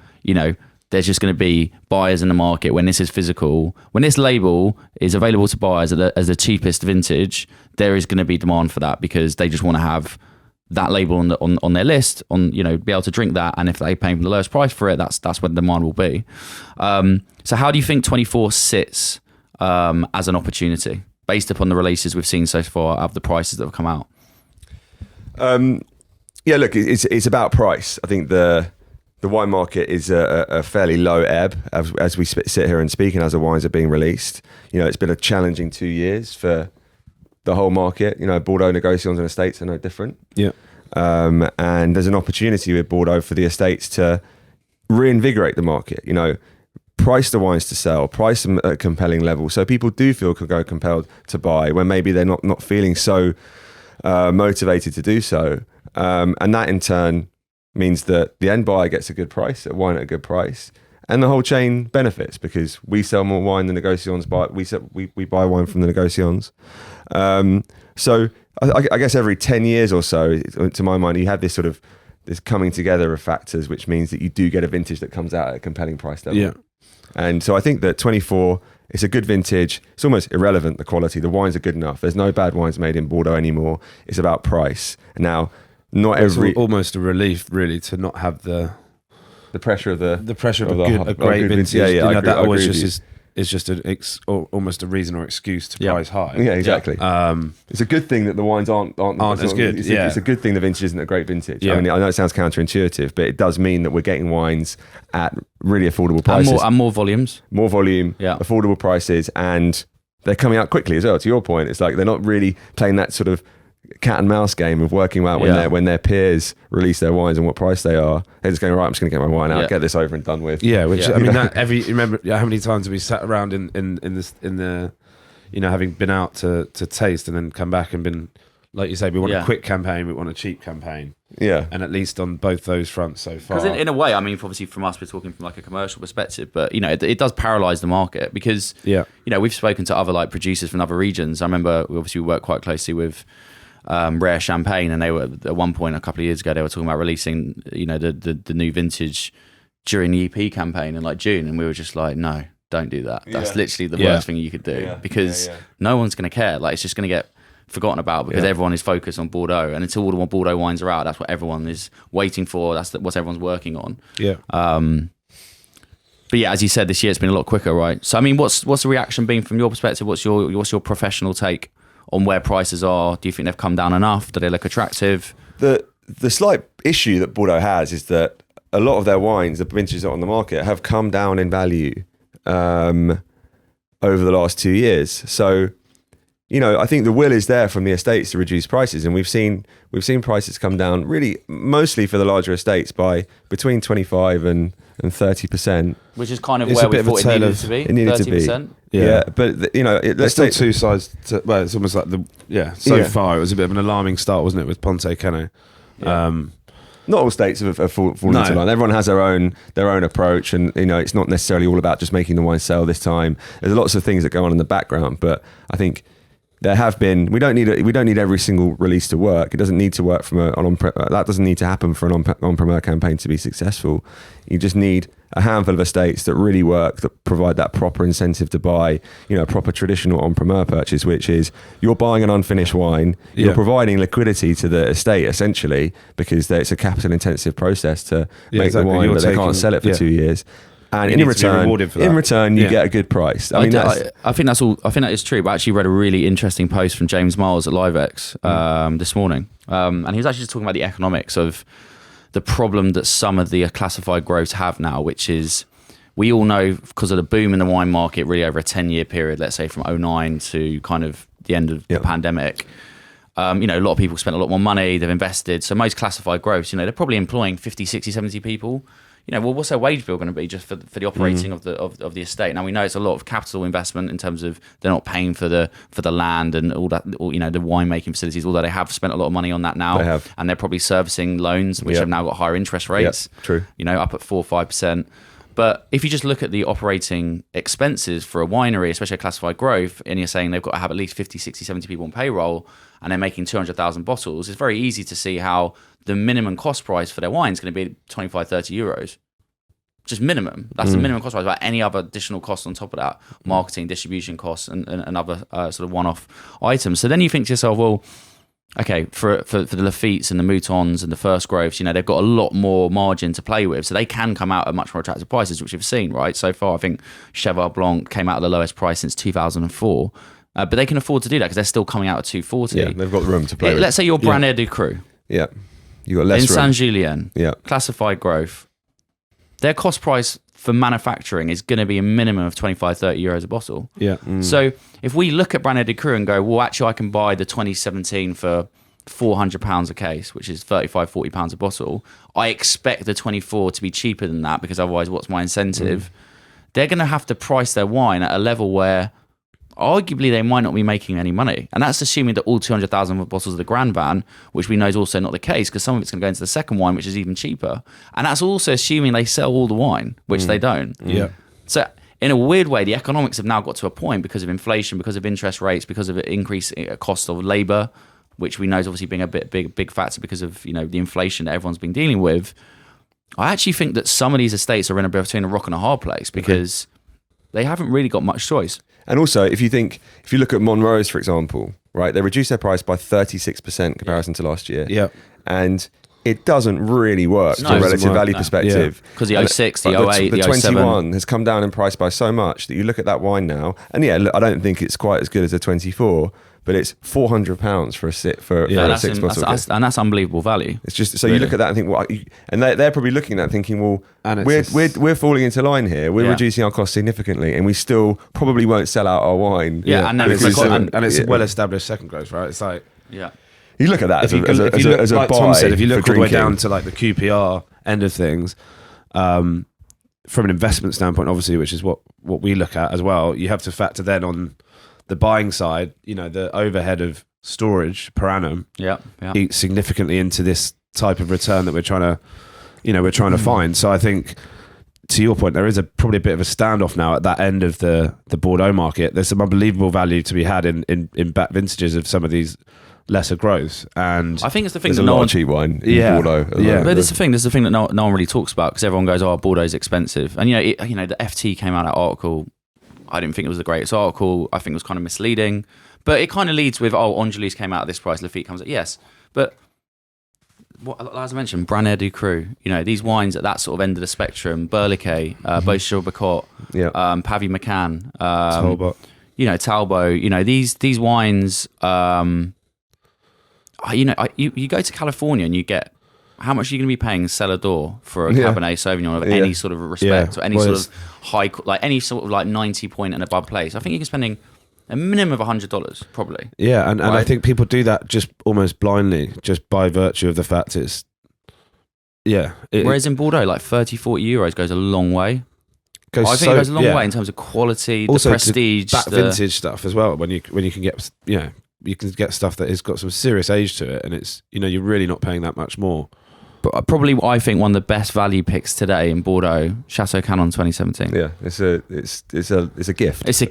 Speaker 1: there's just going to be buyers in the market when this is physical. When this label is available to buyers as the cheapest vintage, there is going to be demand for that because they just want to have that label on their list, be able to drink that. And if they're paying the lowest price for it, that's where the demand will be. So how do you think 24 sits as an opportunity based upon the releases we've seen so far of the prices that have come out?
Speaker 2: Look, it's about price. I think the wine market is a fairly low ebb as we sit here and speak, and as the wines are being released. It's been a challenging 2 years for the whole market. Bordeaux negotiations and estates are no different. Yeah. And there's an opportunity with Bordeaux for the estates to reinvigorate the market. Price the wines to sell, price them at a compelling level, so people do feel compelled to buy when maybe they're not feeling so motivated to do so. And that in turn means that the end buyer gets a good price, a wine at a good price, and the whole chain benefits because we sell more wine than negotiations buy. We buy wine from the negotiations. So I guess every 10 years or so, to my mind, you have this sort of this coming together of factors, which means that you do get a vintage that comes out at a compelling price level. Yeah. And so I think that 24, it's a good vintage. It's almost irrelevant, the quality. The wines are good enough. There's no bad wines made in Bordeaux anymore. It's about price. And now, it's
Speaker 3: almost a relief, really, to not have the
Speaker 2: pressure of
Speaker 3: a great vintage. Yeah, that always just is just almost a reason or excuse to price high.
Speaker 2: Yeah, exactly. It's a good thing that the wines aren't
Speaker 3: as good.
Speaker 2: It's a good thing the vintage isn't a great vintage. Yeah. I mean, I know it sounds counterintuitive, but it does mean that we're getting wines at really affordable prices.
Speaker 1: And more volumes.
Speaker 2: More volume, affordable prices, and they're coming out quickly as well. To your point, it's like they're not really playing that sort of cat and mouse game of working out when their peers release their wines and what price they are. They're just going, right, I'm just going to get my wine out, get this over and done with.
Speaker 3: Yeah, which I mean, you remember how many times have we sat around in the having been out to taste and then come back and been, like you say, we want a quick campaign, we want a cheap campaign. Yeah, and at least on both those fronts so far.
Speaker 1: Because in a way, I mean, obviously from us, we're talking from like a commercial perspective, but it does paralyze the market because we've spoken to other producers from other regions. I remember we work quite closely with Rare Champagne, and they were at one point a couple of years ago they were talking about releasing the new vintage during the EP campaign in June, and we were just like, no, don't do that. That's literally the worst thing you could do because no one's going to care. It's just going to get forgotten about because everyone is focused on Bordeaux, and until all the Bordeaux wines are out, that's what everyone is waiting for. That's what everyone's working on. But yeah, as you said, this year it's been a lot quicker, right? So I mean, what's the reaction been from your perspective? What's your professional take on where prices are? Do you think they've come down enough? Do they look attractive?
Speaker 2: The slight issue that Bordeaux has is that a lot of their wines, the vintages that are on the market, have come down in value over the last 2 years. So, I think the will is there from the estates to reduce prices, and we've seen prices come down really mostly for the larger estates by between 25 and 30%,
Speaker 1: which is kind of where we thought it needed to be.
Speaker 2: It needed 30%. To be. Yeah, but
Speaker 3: let's still two sides. It's almost like so far it was a bit of an alarming start, wasn't it, with Ponte Kenne? Yeah.
Speaker 2: Not all states have fallen into line. Everyone has their own approach, and it's not necessarily all about just making the wine sell this time. There's lots of things that go on in the background, but I think there have been. We don't need every single release to work. It doesn't need to work from that doesn't need to happen for an on-premier campaign to be successful. You just need a handful of estates that really work, that provide that proper incentive to buy, a proper traditional on-premier purchase, which is you're buying an unfinished wine, you're providing liquidity to the estate essentially, because it's a capital-intensive process to make the wine, but they can't sell it for 2 years. And in return, you get a good price. I
Speaker 1: think that is true. But I actually read a really interesting post from James Miles at LiveX this morning, and he was actually just talking about the economics of the problem that some of the classified groves have now, which is, we all know because of the boom in the wine market, really over a 10-year period, let's say from 2009 to kind of the end of the pandemic. A lot of people spent a lot more money, they've invested. So most classified groves, they're probably employing 50, 60, 70 people. What's their wage bill going to be just for the operating of the estate? Now we know it's a lot of capital investment in terms of they're not paying for the land and all that, the winemaking facilities, although they have spent a lot of money on that now.
Speaker 2: They have.
Speaker 1: And they're probably servicing loans which have now got higher interest rates.
Speaker 2: True.
Speaker 1: Up at 4 or 5%. But if you just look at the operating expenses for a winery, especially a classified grove, and you're saying they've got to have at least 50, 60, 70 people on payroll, and they're making 200,000 bottles, it's very easy to see how the minimum cost price for their wine is going to be 25, 30 euros. Just minimum. That's the minimum cost price. Without any other additional costs on top of that, marketing, distribution costs, and other sort of one-off items. So then you think to yourself, well, okay, for the Lafittes and the Moutons and the First Groves, they've got a lot more margin to play with, so they can come out at much more attractive prices, which we've seen, right? So far, I think Cheval Blanc came out at the lowest price since 2004, but they can afford to do that because they're still coming out at 240.
Speaker 2: Yeah, they've got the room to play with.
Speaker 1: Let's say you're Branet du Cru.
Speaker 2: Yeah, you got less
Speaker 1: in
Speaker 2: room.
Speaker 1: Saint-Julien.
Speaker 2: Yeah,
Speaker 1: classified growth. Their cost price for manufacturing is going to be a minimum of 25, 30 euros a bottle.
Speaker 3: Yeah.
Speaker 1: So if we look at Branet du Cru and go, well, actually, I can buy the 2017 for £400 a case, which is 35, 40 pounds a bottle. I expect the 24 to be cheaper than that because otherwise, what's my incentive? They're going to have to price their wine at a level where arguably they might not be making any money. And that's assuming that all 200,000 bottles of the Grand Van, which we know is also not the case because some of it's going to go into the second wine, which is even cheaper. And that's also assuming they sell all the wine, which they don't.
Speaker 3: Yeah.
Speaker 1: So in a weird way, the economics have now got to a point because of inflation, because of interest rates, because of an increase in cost of labour, which we know is obviously being a big factor because of the inflation that everyone's been dealing with. I actually think that some of these estates are in a bit between a rock and a hard place because they haven't really got much choice.
Speaker 2: And also, if you look at Monroe's, for example, right, they reduced their price by 36% in comparison to last year.
Speaker 3: Yeah.
Speaker 2: And it doesn't really work from a relative value perspective.
Speaker 1: Because the 06, the 08, the 07.
Speaker 2: 21 has come down in price by so much that you look at that wine now, and I don't think it's quite as good as a 24, but it's £400 for a 6 bottle.
Speaker 1: And that's unbelievable value.
Speaker 2: It's just so really. You look at that and think, well, and they're probably looking at that thinking, well, we're falling into line here. We're reducing our costs significantly, and we still probably won't sell out our wine.
Speaker 1: Yeah, and
Speaker 3: it's a well-established second growth, right? It's like
Speaker 2: you look at that as a
Speaker 3: like
Speaker 2: buy.
Speaker 3: Tom said, if you look all the way
Speaker 2: drinking.
Speaker 3: down to like the QPR end of things, from an investment standpoint, obviously, which is what we look at as well, you have to factor then on the buying side, the overhead of storage per annum eats significantly into this type of return that we're trying to find. So I think, to your point, there is probably a bit of a standoff now at that end of the Bordeaux market. There's some unbelievable value to be had in back vintages of some of these lesser growths, and
Speaker 1: I think it's the thing
Speaker 2: there's
Speaker 1: that
Speaker 2: a
Speaker 1: no
Speaker 2: lot
Speaker 1: one,
Speaker 2: of cheap wine in Bordeaux.
Speaker 1: But this is the thing that no one really talks about because everyone goes, "Oh, Bordeaux's expensive," and the FT came out that article. I didn't think it was the greatest article. I think it was kind of misleading. But it kind of leads with, Angelis came out at this price, Lafitte comes at, yes. But as I mentioned, Branet du Cru, these wines at that sort of end of the spectrum, Berliquet, Beauchevroux-Bacot, Pavie McCann,
Speaker 3: Talbot.
Speaker 1: Talbot, these wines, you go to California and you get, how much are you going to be paying Cellar d'Or for a Cabernet Sauvignon of any sort of respect or any sort of high, any sort of 90 point and above place? I think you're spending a minimum of $100 probably.
Speaker 3: Yeah, and I think people do that just almost blindly, just by virtue of the fact it's,
Speaker 1: whereas in Bordeaux, 30, 40 euros goes a long way. I think it goes a long way in terms of quality, also the prestige.
Speaker 3: Back vintage stuff as well, when you can get, you can get stuff that has got some serious age to it and it's, you're really not paying that much more.
Speaker 1: But probably, I think one of the best value picks today in Bordeaux, Chateau Canon 2017.
Speaker 2: Yeah, it's a gift.
Speaker 1: It's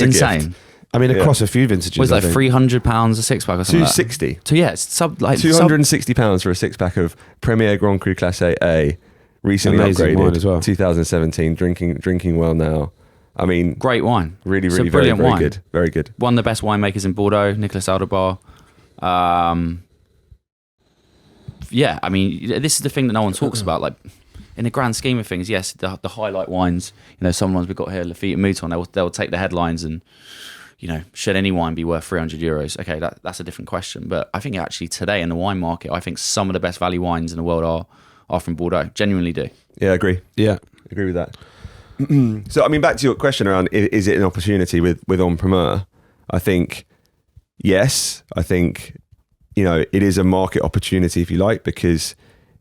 Speaker 1: insane.
Speaker 3: I mean, across a few vintages.
Speaker 1: Was like £300 a six pack or something?
Speaker 2: 260.
Speaker 1: So yeah, it's
Speaker 2: £260 for a six pack of Premier Grand Cru Classe A, recently
Speaker 3: Amazing
Speaker 2: upgraded
Speaker 3: wine as well.
Speaker 2: 2017, drinking well now. I mean,
Speaker 1: great wine.
Speaker 2: Really,
Speaker 1: It's
Speaker 2: really,
Speaker 1: a
Speaker 2: very,
Speaker 1: brilliant
Speaker 2: very
Speaker 1: wine.
Speaker 2: good. Very good.
Speaker 1: One of the best winemakers in Bordeaux, Nicolas Aldebar. Yeah, I mean, this is the thing that no one talks about. Like, in the grand scheme of things, yes, the highlight wines, some ones we've got here, Lafite and Mouton, they'll take the headlines and, should any wine be worth €300? Okay, that's a different question. But I think actually today in the wine market, I think some of the best value wines in the world are from Bordeaux. Genuinely do.
Speaker 2: Yeah, agree.
Speaker 3: Yeah.
Speaker 2: Agree with that. So, I mean, back to your question around, is it an opportunity with En Primeur? I think, yes. I think, it is a market opportunity, if you like, because,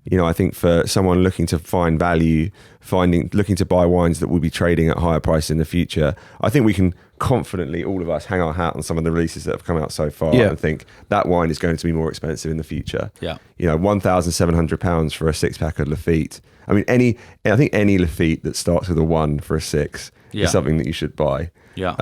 Speaker 2: I think for someone looking to find value, looking to buy wines that will be trading at higher price in the future, I think we can confidently, all of us, hang our hat on some of the releases that have come out so far and think that wine is going to be more expensive in the future.
Speaker 1: Yeah.
Speaker 2: £1,700 for a six pack of Lafite. I mean, I think any Lafite that starts with a 1 for a 6 is something that you should buy.
Speaker 1: Yeah.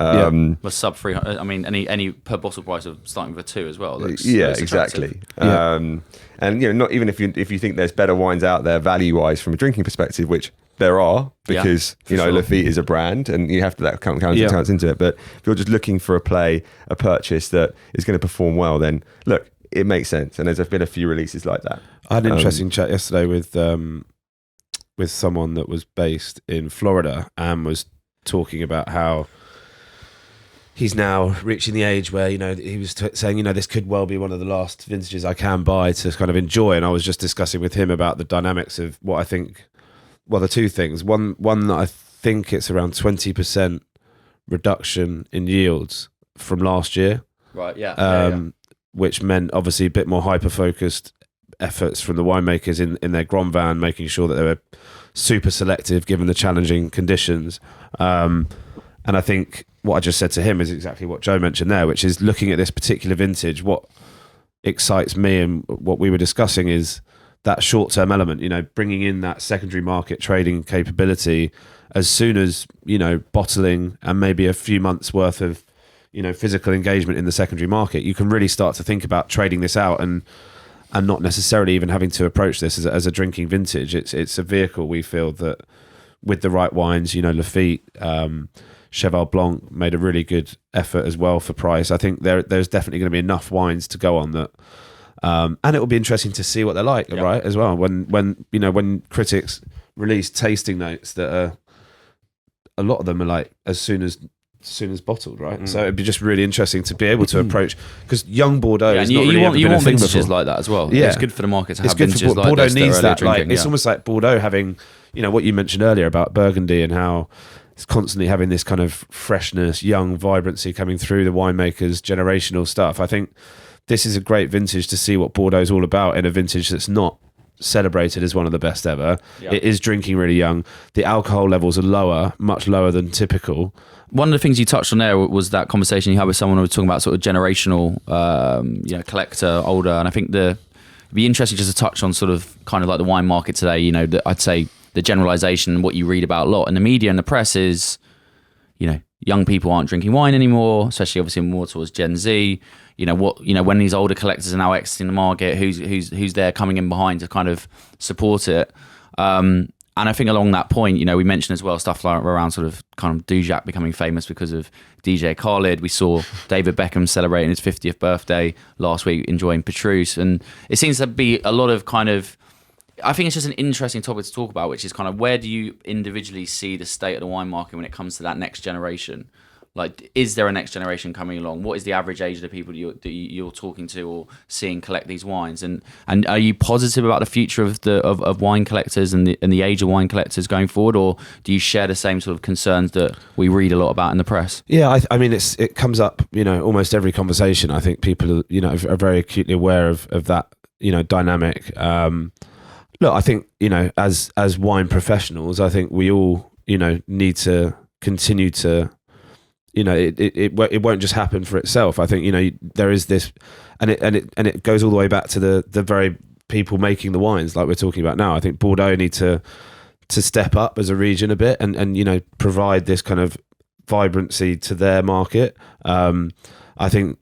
Speaker 1: Well, sub 300. I mean, any per bottle price of starting with a 2 as well. Looks
Speaker 2: exactly. And not even if you think there's better wines out there value wise from a drinking perspective, which there are, because sure. Lafite is a brand and you have to count into it. But if you're just looking for a purchase that is going to perform well, then look, it makes sense. And there's been a few releases like that.
Speaker 3: I had an interesting chat yesterday with someone that was based in Florida and was talking about how he's now reaching the age where, he was saying, this could well be one of the last vintages I can buy to kind of enjoy. And I was just discussing with him about the dynamics of what I think, well, the two things. One that I think it's around 20% reduction in yields from last year.
Speaker 1: Right, yeah.
Speaker 3: Which meant obviously a bit more hyper-focused efforts from the winemakers in their Grand Van, making sure that they were super selective given the challenging conditions. And I think what I just said to him is exactly what Joe mentioned there, which is looking at this particular vintage, what excites me and what we were discussing is that short-term element, bringing in that secondary market trading capability as soon as, bottling and maybe a few months worth of, physical engagement in the secondary market, you can really start to think about trading this out and not necessarily even having to approach this as a drinking vintage. It's a vehicle, we feel, that with the right wines, Lafite, Cheval Blanc made a really good effort as well for price. I think there's definitely going to be enough wines to go on that. And it will be interesting to see what they're like, right, as well. When critics release tasting notes that are, a lot of them are like as soon as bottled, right? So it'd be just really interesting to be able to approach, because young Bordeaux is not really ever been a thing
Speaker 1: vintages
Speaker 3: before.
Speaker 1: like that as well.
Speaker 3: Yeah.
Speaker 1: It's good for the market to have
Speaker 3: It's good
Speaker 1: vintages
Speaker 3: for
Speaker 1: like
Speaker 3: Bordeaux
Speaker 1: this.
Speaker 3: needs that.
Speaker 1: Drinking,
Speaker 3: It's almost like Bordeaux having, what you mentioned earlier about Burgundy and how it's constantly having this kind of freshness, young vibrancy coming through the winemakers, generational stuff. I think this is a great vintage to see what Bordeaux is all about in a vintage that's not celebrated as one of the best ever. It is drinking really young. The alcohol levels are lower, much lower than typical.
Speaker 1: One of the things you touched on there was that conversation you had with someone who was talking about sort of generational, collector, older, and I think it'd be interesting just to touch on sort of kind of like the wine market today. I'd say the generalization, what you read about a lot in the media and the press is, young people aren't drinking wine anymore, especially obviously more towards Gen Z. When these older collectors are now exiting the market, who's there coming in behind to kind of support it. And I think along that point, we mentioned as well stuff like around sort of kind of Dujac becoming famous because of DJ Khaled. We saw David Beckham celebrating his 50th birthday last week, enjoying Petrus. And it seems to be a lot of kind of, I think it's just an interesting topic to talk about, which is kind of where do you individually see the state of the wine market when it comes to that next generation? Like, is there a next generation coming along? What is the average age of the people that you're talking to or seeing collect these wines? And are you positive about the future of wine collectors and the age of wine collectors going forward, or do you share the same sort of concerns that we read a lot about in the press?
Speaker 3: Yeah, I mean, it comes up, almost every conversation. I think people, are very acutely aware of that, dynamic. Look, I think, as wine professionals, I think we all, need to continue to. It won't just happen for itself. I think there is this, and it goes all the way back to the very people making the wines like we're talking about now. I think Bordeaux need to step up as a region a bit and provide this kind of vibrancy to their market. I think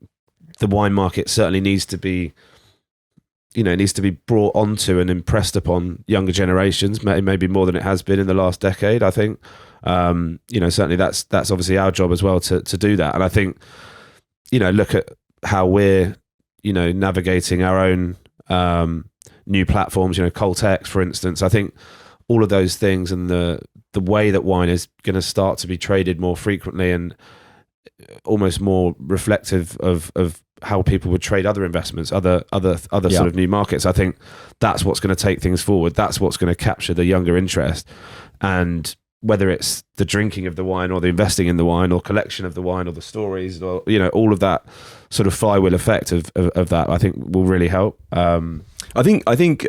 Speaker 3: the wine market certainly needs to be brought onto and impressed upon younger generations, maybe more than it has been in the last decade. I think, certainly that's obviously our job as well to do that. And I think, look at how we're, navigating our own new platforms, CultX, for instance. I think all of those things and the way that wine is going to start to be traded more frequently and almost more reflective of how people would trade other investments, other sort of new markets. I think that's what's going to take things forward. That's what's going to capture the younger interest. And whether it's the drinking of the wine or the investing in the wine or collection of the wine or the stories or, all of that sort of flywheel effect of that, I think will really help.
Speaker 2: I think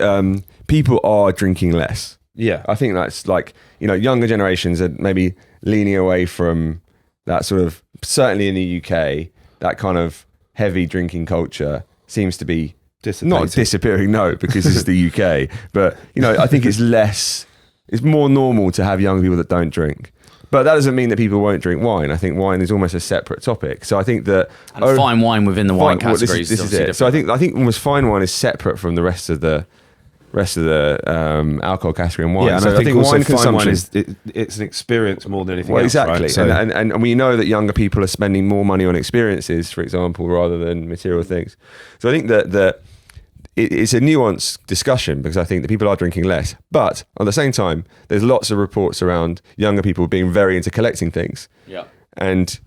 Speaker 2: people are drinking less.
Speaker 3: Yeah.
Speaker 2: I think that's like, younger generations are maybe leaning away from that sort of, certainly in the UK, that kind of heavy drinking culture seems to be not disappearing, no, because it's the UK. But, I think it's more normal to have young people that don't drink. But that doesn't mean that people won't drink wine. I think wine is almost a separate topic. So I think that
Speaker 1: fine wine within the wine category.
Speaker 2: This is it. So I think almost fine wine is separate from the rest of the alcohol category in wine.
Speaker 3: Yeah, and
Speaker 2: so
Speaker 3: I think
Speaker 2: wine
Speaker 3: consumption
Speaker 2: is
Speaker 3: it's an experience more than anything else.
Speaker 2: Exactly.
Speaker 3: Right? So,
Speaker 2: and we know that younger people are spending more money on experiences, for example, rather than material things. So I think that it's a nuanced discussion because I think that people are drinking less. But at the same time, there's lots of reports around younger people being very into collecting things.
Speaker 1: Yeah.
Speaker 2: And,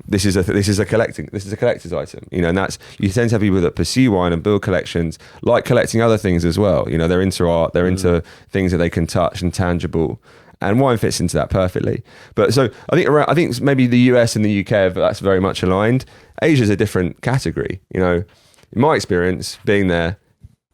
Speaker 2: this is a collector's item, and that's, you tend to have people that pursue wine and build collections, like collecting other things as well. They're into art, they're into things that they can touch and tangible, and wine fits into that perfectly. But so I think maybe the US and the UK, that's very much aligned. Asia's a different category. In my experience, being there,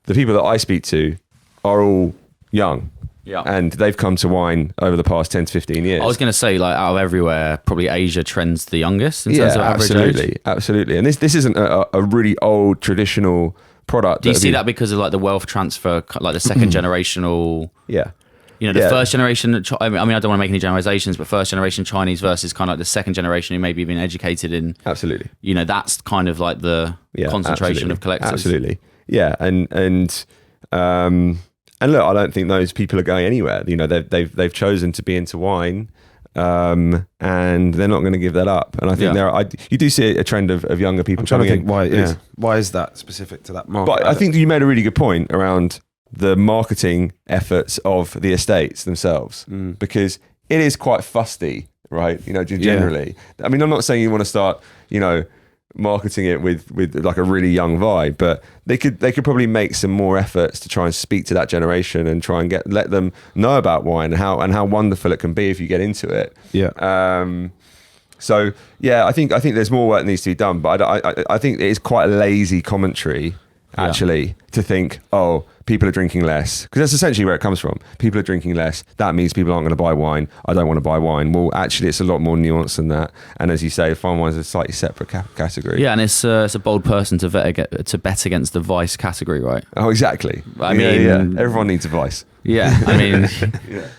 Speaker 2: the people that I speak to are all young.
Speaker 1: Yeah.
Speaker 2: And they've come to wine over the past 10 to 15 years.
Speaker 1: I was going to say, like, out of everywhere, probably Asia trends the youngest in terms of average age.
Speaker 2: Absolutely. And this isn't a really old traditional product.
Speaker 1: Do you see that because of like the wealth transfer, like the second generational?
Speaker 2: Yeah.
Speaker 1: First generation, I don't want to make any generalizations, but first generation Chinese versus kind of like the second generation who maybe been educated in.
Speaker 2: Absolutely.
Speaker 1: That's kind of like the concentration of collectors.
Speaker 2: Absolutely. Yeah. And look, I don't think those people are going anywhere. They've chosen to be into wine, and they're not going to give that up. And I think you do see a trend of younger people.
Speaker 3: I'm trying to think why is that specific to that market?
Speaker 2: But I think you made a really good point around the marketing efforts of the estates themselves, because it is quite fusty, right? Generally. Yeah. I mean, I'm not saying you want to start, marketing it with like a really young vibe, but they could probably make some more efforts to try and speak to that generation and try and let them know about wine and how wonderful it can be if you get into it.
Speaker 3: Yeah.
Speaker 2: I think there's more work that needs to be done, but I think it is quite a lazy commentary actually to think, oh, people are drinking less, because that's essentially where it comes from. People are drinking less. That means people aren't going to buy wine. I don't want to buy wine. Well, actually, it's a lot more nuanced than that. And as you say, fine wine is a slightly separate category.
Speaker 1: Yeah, and it's a bold person to bet against the vice category, right?
Speaker 2: Oh, exactly. I mean, everyone needs a vice.
Speaker 1: Yeah, I mean,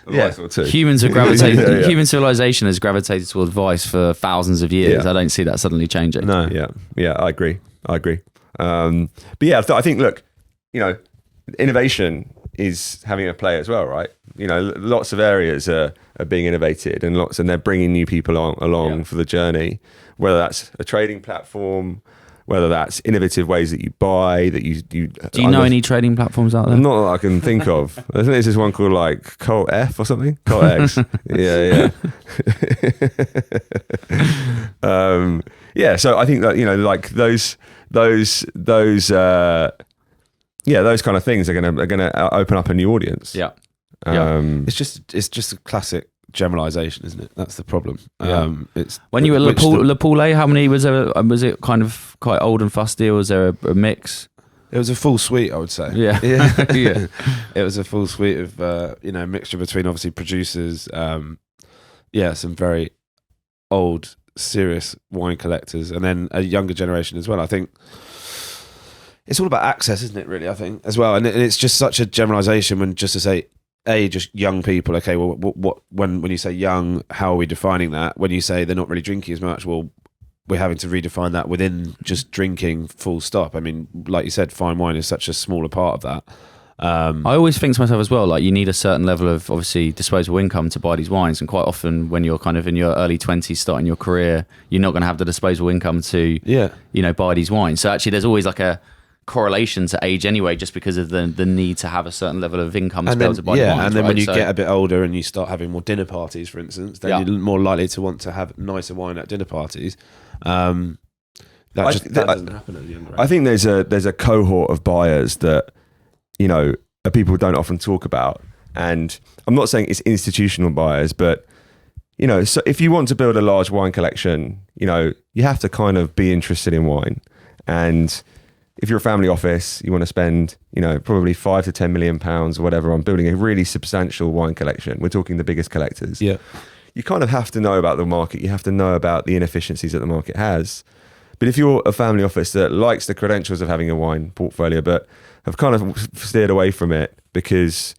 Speaker 2: vice or two.
Speaker 1: Humans have gravitated. Human civilization has gravitated towards vice for thousands of years. I don't see that suddenly changing.
Speaker 2: No. Yeah, I agree. But yeah, I think, look, innovation is having a play as well, right? Lots of areas are being innovated, and they're bringing new people along for the journey, whether that's a trading platform, whether that's innovative ways that you buy, that you do you
Speaker 1: know any trading platforms out there?
Speaker 2: Not that I can think of. I think there's this one called like CultX or something. CultX. Yeah. So I think that, like those kind of things are gonna open up a new audience.
Speaker 1: Yeah.
Speaker 3: It's just a classic generalization, isn't it? That's the problem. It's
Speaker 1: when you were Lapo, how many was there? Was it kind of quite old and fusty, or was there a mix?
Speaker 3: It was a full suite, I would say.
Speaker 1: Yeah.
Speaker 3: It was a full suite of mixture between obviously producers, some very old, serious wine collectors, and then a younger generation as well. I think it's all about access, isn't it? Really, I think as well, and it's just such a generalization when just to say just young people. Okay, well, what when you say young, how are we defining that? When you say they're not really drinking as much, well, we're having to redefine that within just drinking, full stop. I mean, like you said, fine wine is such a smaller part of that.
Speaker 1: I always think to myself as well, like you need a certain level of obviously disposable income to buy these wines, and quite often when you're kind of in your early 20s starting your career, you're not going to have the disposable income to buy these wines. So actually there's always like a correlation to age anyway, just because of the need to have a certain level of income to be able to buy wines.
Speaker 3: And then when you get a bit older and you start having more dinner parties, for instance, then you're more likely to want to have nicer wine at dinner parties. That doesn't happen at the younger age.
Speaker 2: I think there's a cohort of buyers that, you know, people don't often talk about. And I'm not saying it's institutional buyers, but, you know, so if you want to build a large wine collection, you know, you have to kind of be interested in wine. And if you're a family office, you want to spend, you know, probably £5 to £10 million or whatever on building a really substantial wine collection. We're talking the biggest collectors.
Speaker 3: Yeah.
Speaker 2: You kind of have to know about the market. You have to know about the inefficiencies that the market has. But if you're a family office that likes the credentials of having a wine portfolio, but have kind of steered away from it because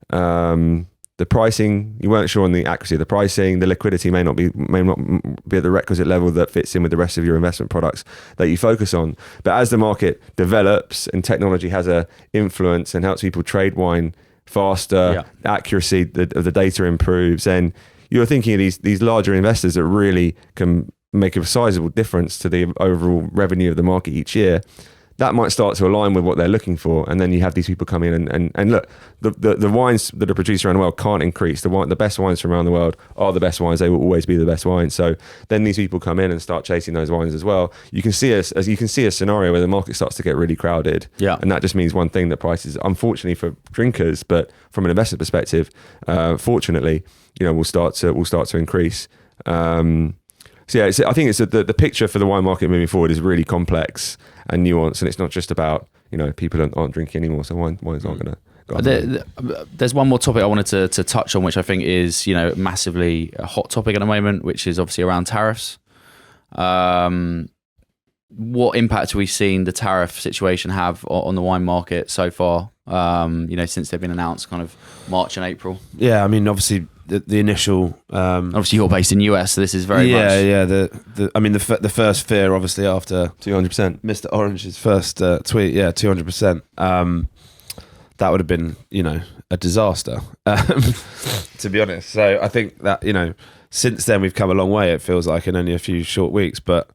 Speaker 2: the pricing, you weren't sure on the accuracy of the pricing, the liquidity may not be at the requisite level that fits in with the rest of your investment products that you focus on. But as the market develops and technology has a influence and helps people trade wine faster, accuracy of the data improves, then you're thinking of these larger investors that really can make a sizable difference to the overall revenue of the market each year. That might start to align with what they're looking for, and then you have these people come in and look, the wines that are produced around the world can't increase. The best wines from around the world are the best wines. They will always be the best wines. So then these people come in and start chasing those wines as well. You can see a scenario where the market starts to get really crowded, and that just means one thing: that prices, unfortunately for drinkers, but from an investment perspective, fortunately, you know, will start to increase. So yeah, I think it's the picture for the wine market moving forward is really complex and nuanced, and it's not just about, you know, people aren't drinking anymore, so wine's not going to.
Speaker 1: There's one more topic I wanted to touch on, which I think is, you know, massively a hot topic at the moment, which is obviously around tariffs. What impact have we seen the tariff situation have on the wine market so far? You know, since they've been announced, kind of March and April.
Speaker 3: Yeah, I mean, obviously the initial.
Speaker 1: Obviously, you're based in US, so this is very much.
Speaker 3: Yeah. The first fear, obviously, after
Speaker 2: 200%,
Speaker 3: Mr. Orange's first tweet, 200%. That would have been, you know, a disaster, to be honest. So I think that, you know, since then we've come a long way. It feels like in only a few short weeks, but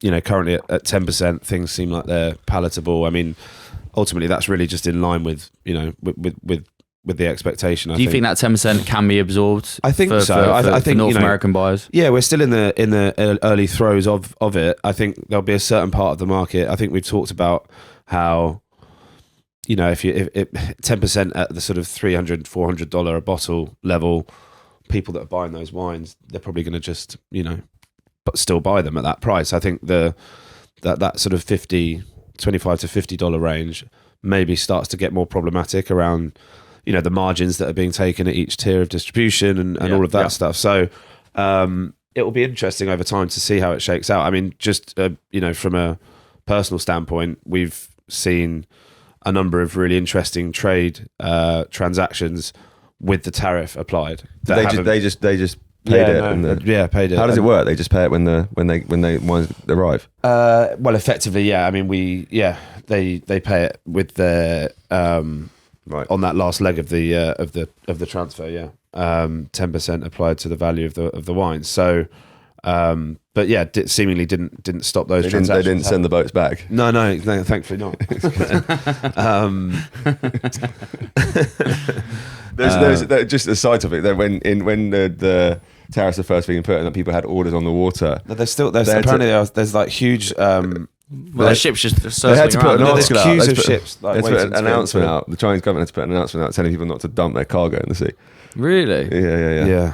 Speaker 3: you know, currently at 10%, things seem like they're palatable. I mean, ultimately, that's really just in line with, you know, with the expectation.
Speaker 1: Do you think that 10% can be absorbed?
Speaker 3: I think so. I think
Speaker 1: North
Speaker 3: you know,
Speaker 1: American buyers.
Speaker 3: Yeah, we're still in the early throes of it. I think there'll be a certain part of the market. I think we've talked about how, you know, if 10% at the sort of $300, $400 a bottle level, people that are buying those wines, they're probably going to just, you know, but still buy them at that price. I think that sort of $25 to $50 range maybe starts to get more problematic around, you know, the margins that are being taken at each tier of distribution and all of that stuff. So it will be interesting over time to see how it shakes out. I mean, just you know, from a personal standpoint, we've seen a number of really interesting trade transactions with the tariff applied.
Speaker 2: They just paid it.
Speaker 3: Paid it.
Speaker 2: How does it work? They just pay it when the wines arrive.
Speaker 3: Well, effectively, yeah. I mean, they pay it with their
Speaker 2: right
Speaker 3: on that last leg of the transfer. Yeah, 10% applied to the value of the wine. So, but yeah, seemingly didn't stop those transactions.
Speaker 2: They didn't send the boats back.
Speaker 3: No, thankfully not.
Speaker 2: There's just a side topic that when the tariffs are first being put and that people had orders on the water.
Speaker 3: There's like huge.
Speaker 1: Well, the ships just
Speaker 2: they had to put an
Speaker 3: there's
Speaker 2: article out.
Speaker 3: queues of ships.
Speaker 2: They put an announcement out. The Chinese government had to put an announcement out telling people not to dump their cargo in the sea.
Speaker 1: Really?
Speaker 2: Yeah.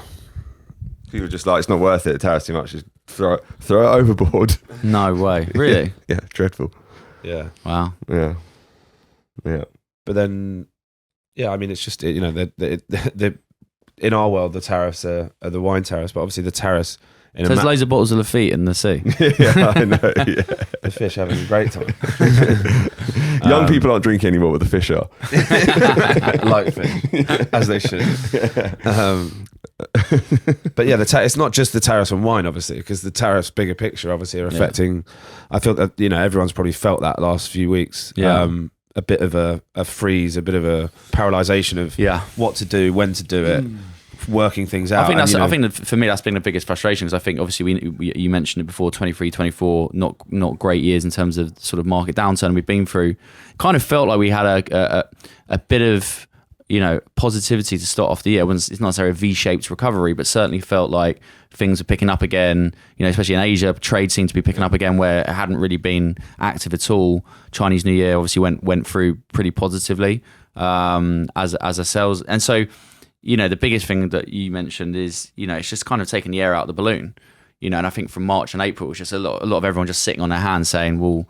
Speaker 2: People were just like, it's not worth it. The tariffs too much. Just throw it overboard.
Speaker 1: No way. Really?
Speaker 2: Yeah. Dreadful.
Speaker 3: Yeah.
Speaker 1: Wow.
Speaker 2: Yeah.
Speaker 3: But then, yeah, I mean, it's just, you know, in our world, the tariffs are the wine tariffs, but obviously the tariffs in
Speaker 1: So there's loads of bottles of Lafite in the sea.
Speaker 2: Yeah, I know. Yeah.
Speaker 3: the fish having a great time.
Speaker 2: Young people aren't drinking anymore, but the fish are.
Speaker 3: Like fish, as they should. But yeah, it's not just the tariffs on wine, obviously, because the tariffs, bigger picture, obviously, are affecting. I feel that everyone's probably felt that last few weeks.
Speaker 1: Yeah.
Speaker 3: A bit of a freeze, a bit of a paralysation of what to do, when to do it. Working things out.
Speaker 1: I think that for me that's been the biggest frustration, because I think obviously you mentioned it before, 23, 24, not great years in terms of sort of market downturn we've been through. Kind of felt like we had a bit of positivity to start off the year. It's not necessarily a V-shaped recovery, but certainly felt like things were picking up again. Especially in Asia, trade seemed to be picking up again where it hadn't really been active at all. Chinese New Year obviously went through pretty positively as a sales, and so. The biggest thing that you mentioned is, it's just kind of taking the air out of the balloon, and I think from March and April, it's just a lot of everyone just sitting on their hands saying, well,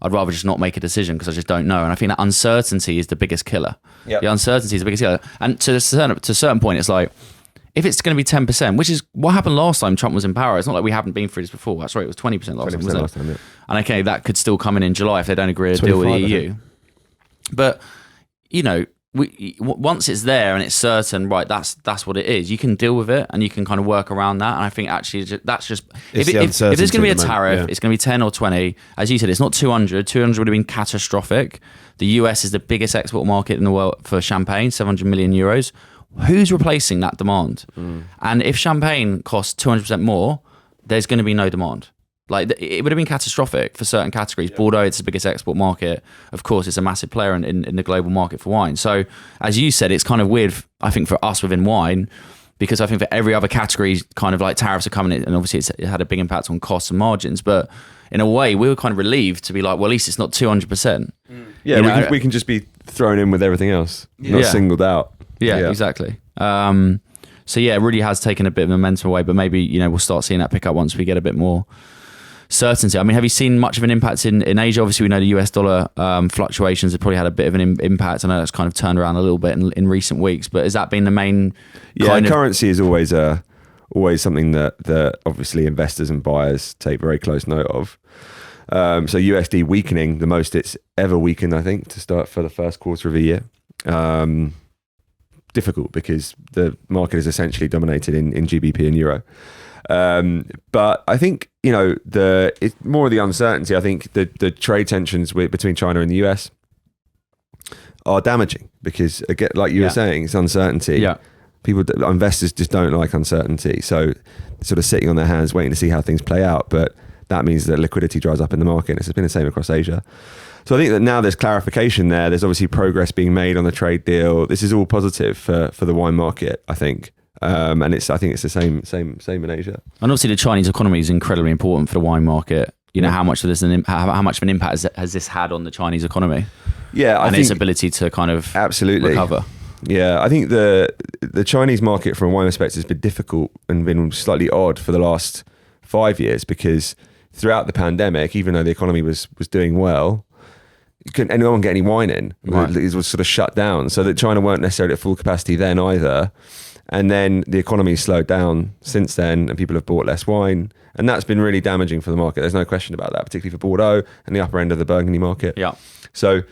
Speaker 1: I'd rather just not make a decision because I just don't know. And I think that uncertainty is the biggest killer. Yep. The uncertainty is the biggest killer. And to a certain point, it's like, if it's going to be 10%, which is what happened last time Trump was in power, it's not like we haven't been through this before. That's right, it was 20% last time, wasn't it? And okay, that could still come in July if they don't agree to deal with the EU. But, once it's there and it's certain, right, that's what it is. You can deal with it and you can kind of work around that. And I think actually that's just if there's going to be a tariff, it's going to be 10 or 20. As you said, it's not 200. 200 would have been catastrophic. The US is the biggest export market in the world for champagne, 700 million euros. Who's replacing that demand? And if champagne costs 200% more, there's going to be no demand. Like, it would have been catastrophic for certain categories. Yeah. Bordeaux, it's the biggest export market. Of course, it's a massive player in the global market for wine. So, as you said, it's kind of weird, I think, for us within wine, because I think for every other category, kind of like tariffs are coming in, and obviously it had a big impact on costs and margins. But in a way, we were kind of relieved to be like, well, at least it's not 200%.
Speaker 2: Yeah, we can just be thrown in with everything else, not singled out.
Speaker 1: Yeah, exactly. So, yeah, it really has taken a bit of momentum away, but maybe, we'll start seeing that pick up once we get a bit more certainty. I mean, have you seen much of an impact in Asia? Obviously, we know the US dollar fluctuations have probably had a bit of an impact. I know that's kind of turned around a little bit in recent weeks, but has that been the main?
Speaker 2: Currency is always something that obviously investors and buyers take very close note of. So USD weakening the most it's ever weakened, I think, to start for the first quarter of the year. Difficult because the market is essentially dominated in GBP and Euro. But I think it's more of the uncertainty. I think the trade tensions between China and the US are damaging because, again, like you were saying, it's uncertainty. Yeah, investors just don't like uncertainty, so sort of sitting on their hands waiting to see how things play out. But that means that liquidity dries up in the market. It's been the same across Asia. So I think that now there's clarification there. There's obviously progress being made on the trade deal. This is all positive for the wine market, I think. And I think it's the same in Asia.
Speaker 1: And obviously the Chinese economy is incredibly important for the wine market. How much of this how much of an impact has this had on the Chinese economy?
Speaker 2: Yeah,
Speaker 1: I think its ability to kind of
Speaker 2: absolutely
Speaker 1: recover.
Speaker 2: Yeah, I think the Chinese market from a wine perspective has been difficult and been slightly odd for the last 5 years because throughout the pandemic, even though the economy was doing well, couldn't anyone get any wine in. Right. It was sort of shut down, so that China weren't necessarily at full capacity then either. And then the economy slowed down since then, and people have bought less wine, and that's been really damaging for the market. There's no question about that, particularly for Bordeaux and the upper end of the Burgundy market. Yeah. So,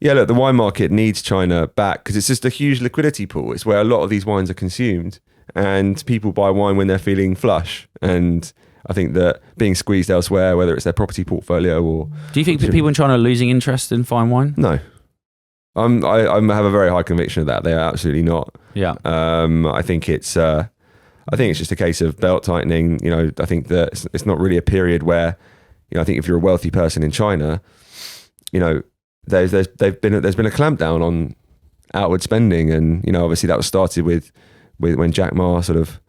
Speaker 2: look, the wine market needs China back because it's just a huge liquidity pool. It's where a lot of these wines are consumed, and people buy wine when they're feeling flush. And I think that being squeezed elsewhere, whether it's their property portfolio or...
Speaker 1: Do you think that people in China are losing interest in fine wine?
Speaker 2: No. I have a very high conviction of that. They are absolutely not.
Speaker 1: Yeah.
Speaker 2: I think it's just a case of belt tightening. I think that it's not really a period where, I think if you're a wealthy person in China, there's been a clampdown on outward spending, and obviously that was started with when Jack Ma sort of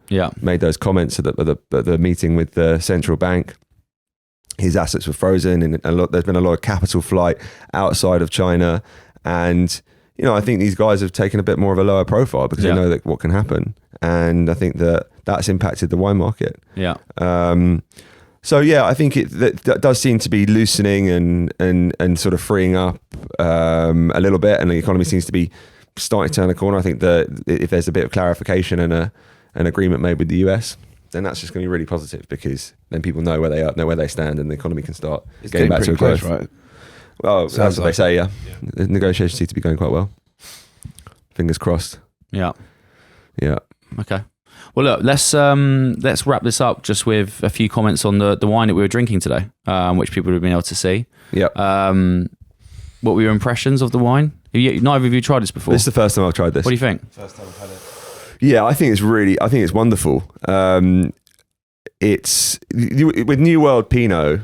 Speaker 2: made those comments at the meeting with the central bank. His assets were frozen, and there's been a lot of capital flight outside of China. And, I think these guys have taken a bit more of a lower profile because they know that what can happen. And I think that's impacted the wine market. Yeah. I think that does seem to be loosening and sort of freeing up a little bit. And the economy seems to be starting to turn a corner. I think that if there's a bit of clarification and an agreement made with the US, then that's just going to be really positive, because then people know where they are, know where they stand, and the economy can start
Speaker 4: It's
Speaker 2: getting back to a
Speaker 4: close,
Speaker 2: growth.
Speaker 4: right?
Speaker 2: Well,
Speaker 4: Sounds
Speaker 2: that's what they say. Yeah, the negotiations seem to be going quite well. Fingers crossed.
Speaker 1: Yeah.
Speaker 2: Yeah.
Speaker 1: Okay. Well, look, let's wrap this up just with a few comments on the wine that we were drinking today, which people have been able to see.
Speaker 2: Yeah.
Speaker 1: What were your impressions of the wine? Neither of you tried this before.
Speaker 2: This is the first time I've tried this.
Speaker 1: What do you think?
Speaker 3: First time I've had it.
Speaker 2: Yeah, I think it's wonderful. It's with New World Pinot.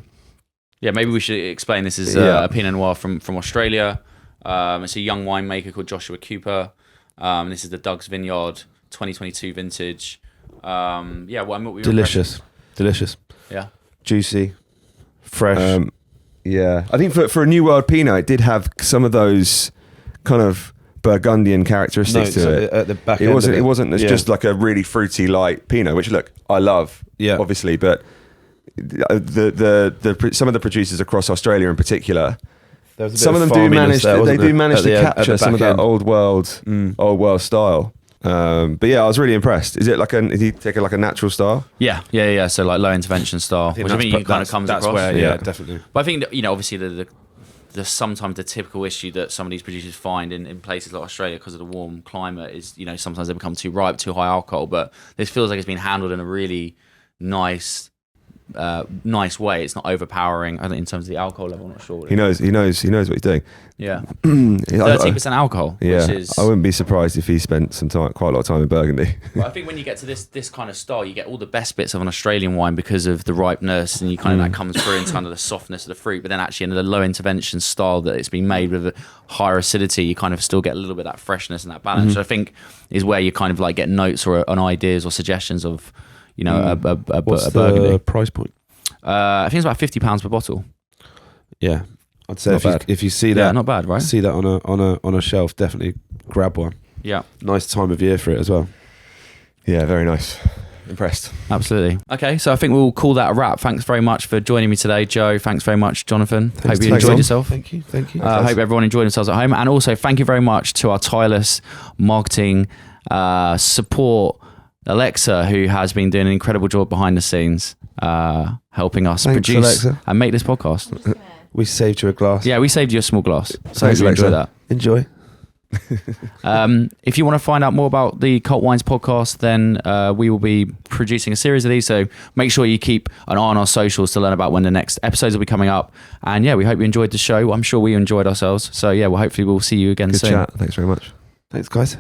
Speaker 1: Yeah, maybe we should explain. This is a Pinot Noir from Australia. It's a young winemaker called Joshua Cooper. This is the Doug's Vineyard 2022 vintage. What were your
Speaker 4: Delicious.
Speaker 1: Yeah.
Speaker 4: Juicy, fresh.
Speaker 2: Yeah, I think for a New World Pinot, it did have some of those kind of Burgundian characteristics to it.
Speaker 4: At the back
Speaker 2: It
Speaker 4: end
Speaker 2: wasn't.
Speaker 4: of
Speaker 2: It wasn't just like a really fruity light Pinot, which look I love.
Speaker 4: Yeah.
Speaker 2: Obviously, but the some of the producers across Australia in particular, some of them do manage. They do manage to capture some of that old world style. But yeah, I was really impressed. Is it like is he taking like a natural style?
Speaker 1: Yeah. So like low intervention style, which I think you kind of comes
Speaker 3: that's
Speaker 1: across.
Speaker 3: where, yeah, definitely.
Speaker 1: But I think that, obviously the sometimes the typical issue that some of these producers find in places like Australia because of the warm climate is, sometimes they become too ripe, too high alcohol. But this feels like it's been handled in a really nice way. It's not overpowering. I think in terms of the alcohol level, I'm not sure.
Speaker 2: He knows what he's doing.
Speaker 1: Yeah, 13% alcohol.
Speaker 2: Yeah,
Speaker 1: which is,
Speaker 2: I wouldn't be surprised if he spent quite a lot of time in Burgundy.
Speaker 1: But I think when you get to this kind of style, you get all the best bits of an Australian wine because of the ripeness, and you kind of that comes through in kind of the softness of the fruit. But then actually in the low intervention style that it's been made with a higher acidity, you kind of still get a little bit of that freshness and that balance. So I think is where you kind of like get notes or ideas or suggestions of a
Speaker 4: What's
Speaker 1: Burgundy.
Speaker 4: the price point?
Speaker 1: I think it's about £50 per bottle.
Speaker 4: Yeah, I'd say
Speaker 2: Not
Speaker 4: if you see that,
Speaker 1: Yeah, not bad, right?
Speaker 4: see that on a shelf, definitely grab one.
Speaker 1: Yeah,
Speaker 4: Nice time of year for it as well.
Speaker 2: Yeah, very nice. Impressed.
Speaker 1: absolutely. Okay, so I think we'll call that a wrap. Thanks very much for joining me today, Joe. Thanks very much, Jonathan. Hope you enjoyed
Speaker 2: Tom.
Speaker 1: yourself.
Speaker 4: Thank you.
Speaker 1: Hope everyone enjoyed themselves at home. And also, thank you very much to our tireless marketing support, Alexa, who has been doing an incredible job behind the scenes, helping us
Speaker 4: Thanks,
Speaker 1: produce
Speaker 4: Alexa.
Speaker 1: and make this podcast.
Speaker 4: We saved you a glass.
Speaker 1: Yeah, we saved you a small glass. So
Speaker 2: Thanks,
Speaker 1: hope you enjoy
Speaker 2: Alexa.
Speaker 1: that.
Speaker 4: Enjoy.
Speaker 1: If you want to find out more about the Cult Wines podcast, then we will be producing a series of these. So make sure you keep an eye on our socials to learn about when the next episodes will be coming up. And yeah, we hope you enjoyed the show. I'm sure we enjoyed ourselves. So yeah, hopefully we'll see you again
Speaker 2: Good
Speaker 1: soon.
Speaker 2: chat. Thanks very much.
Speaker 4: Thanks, guys.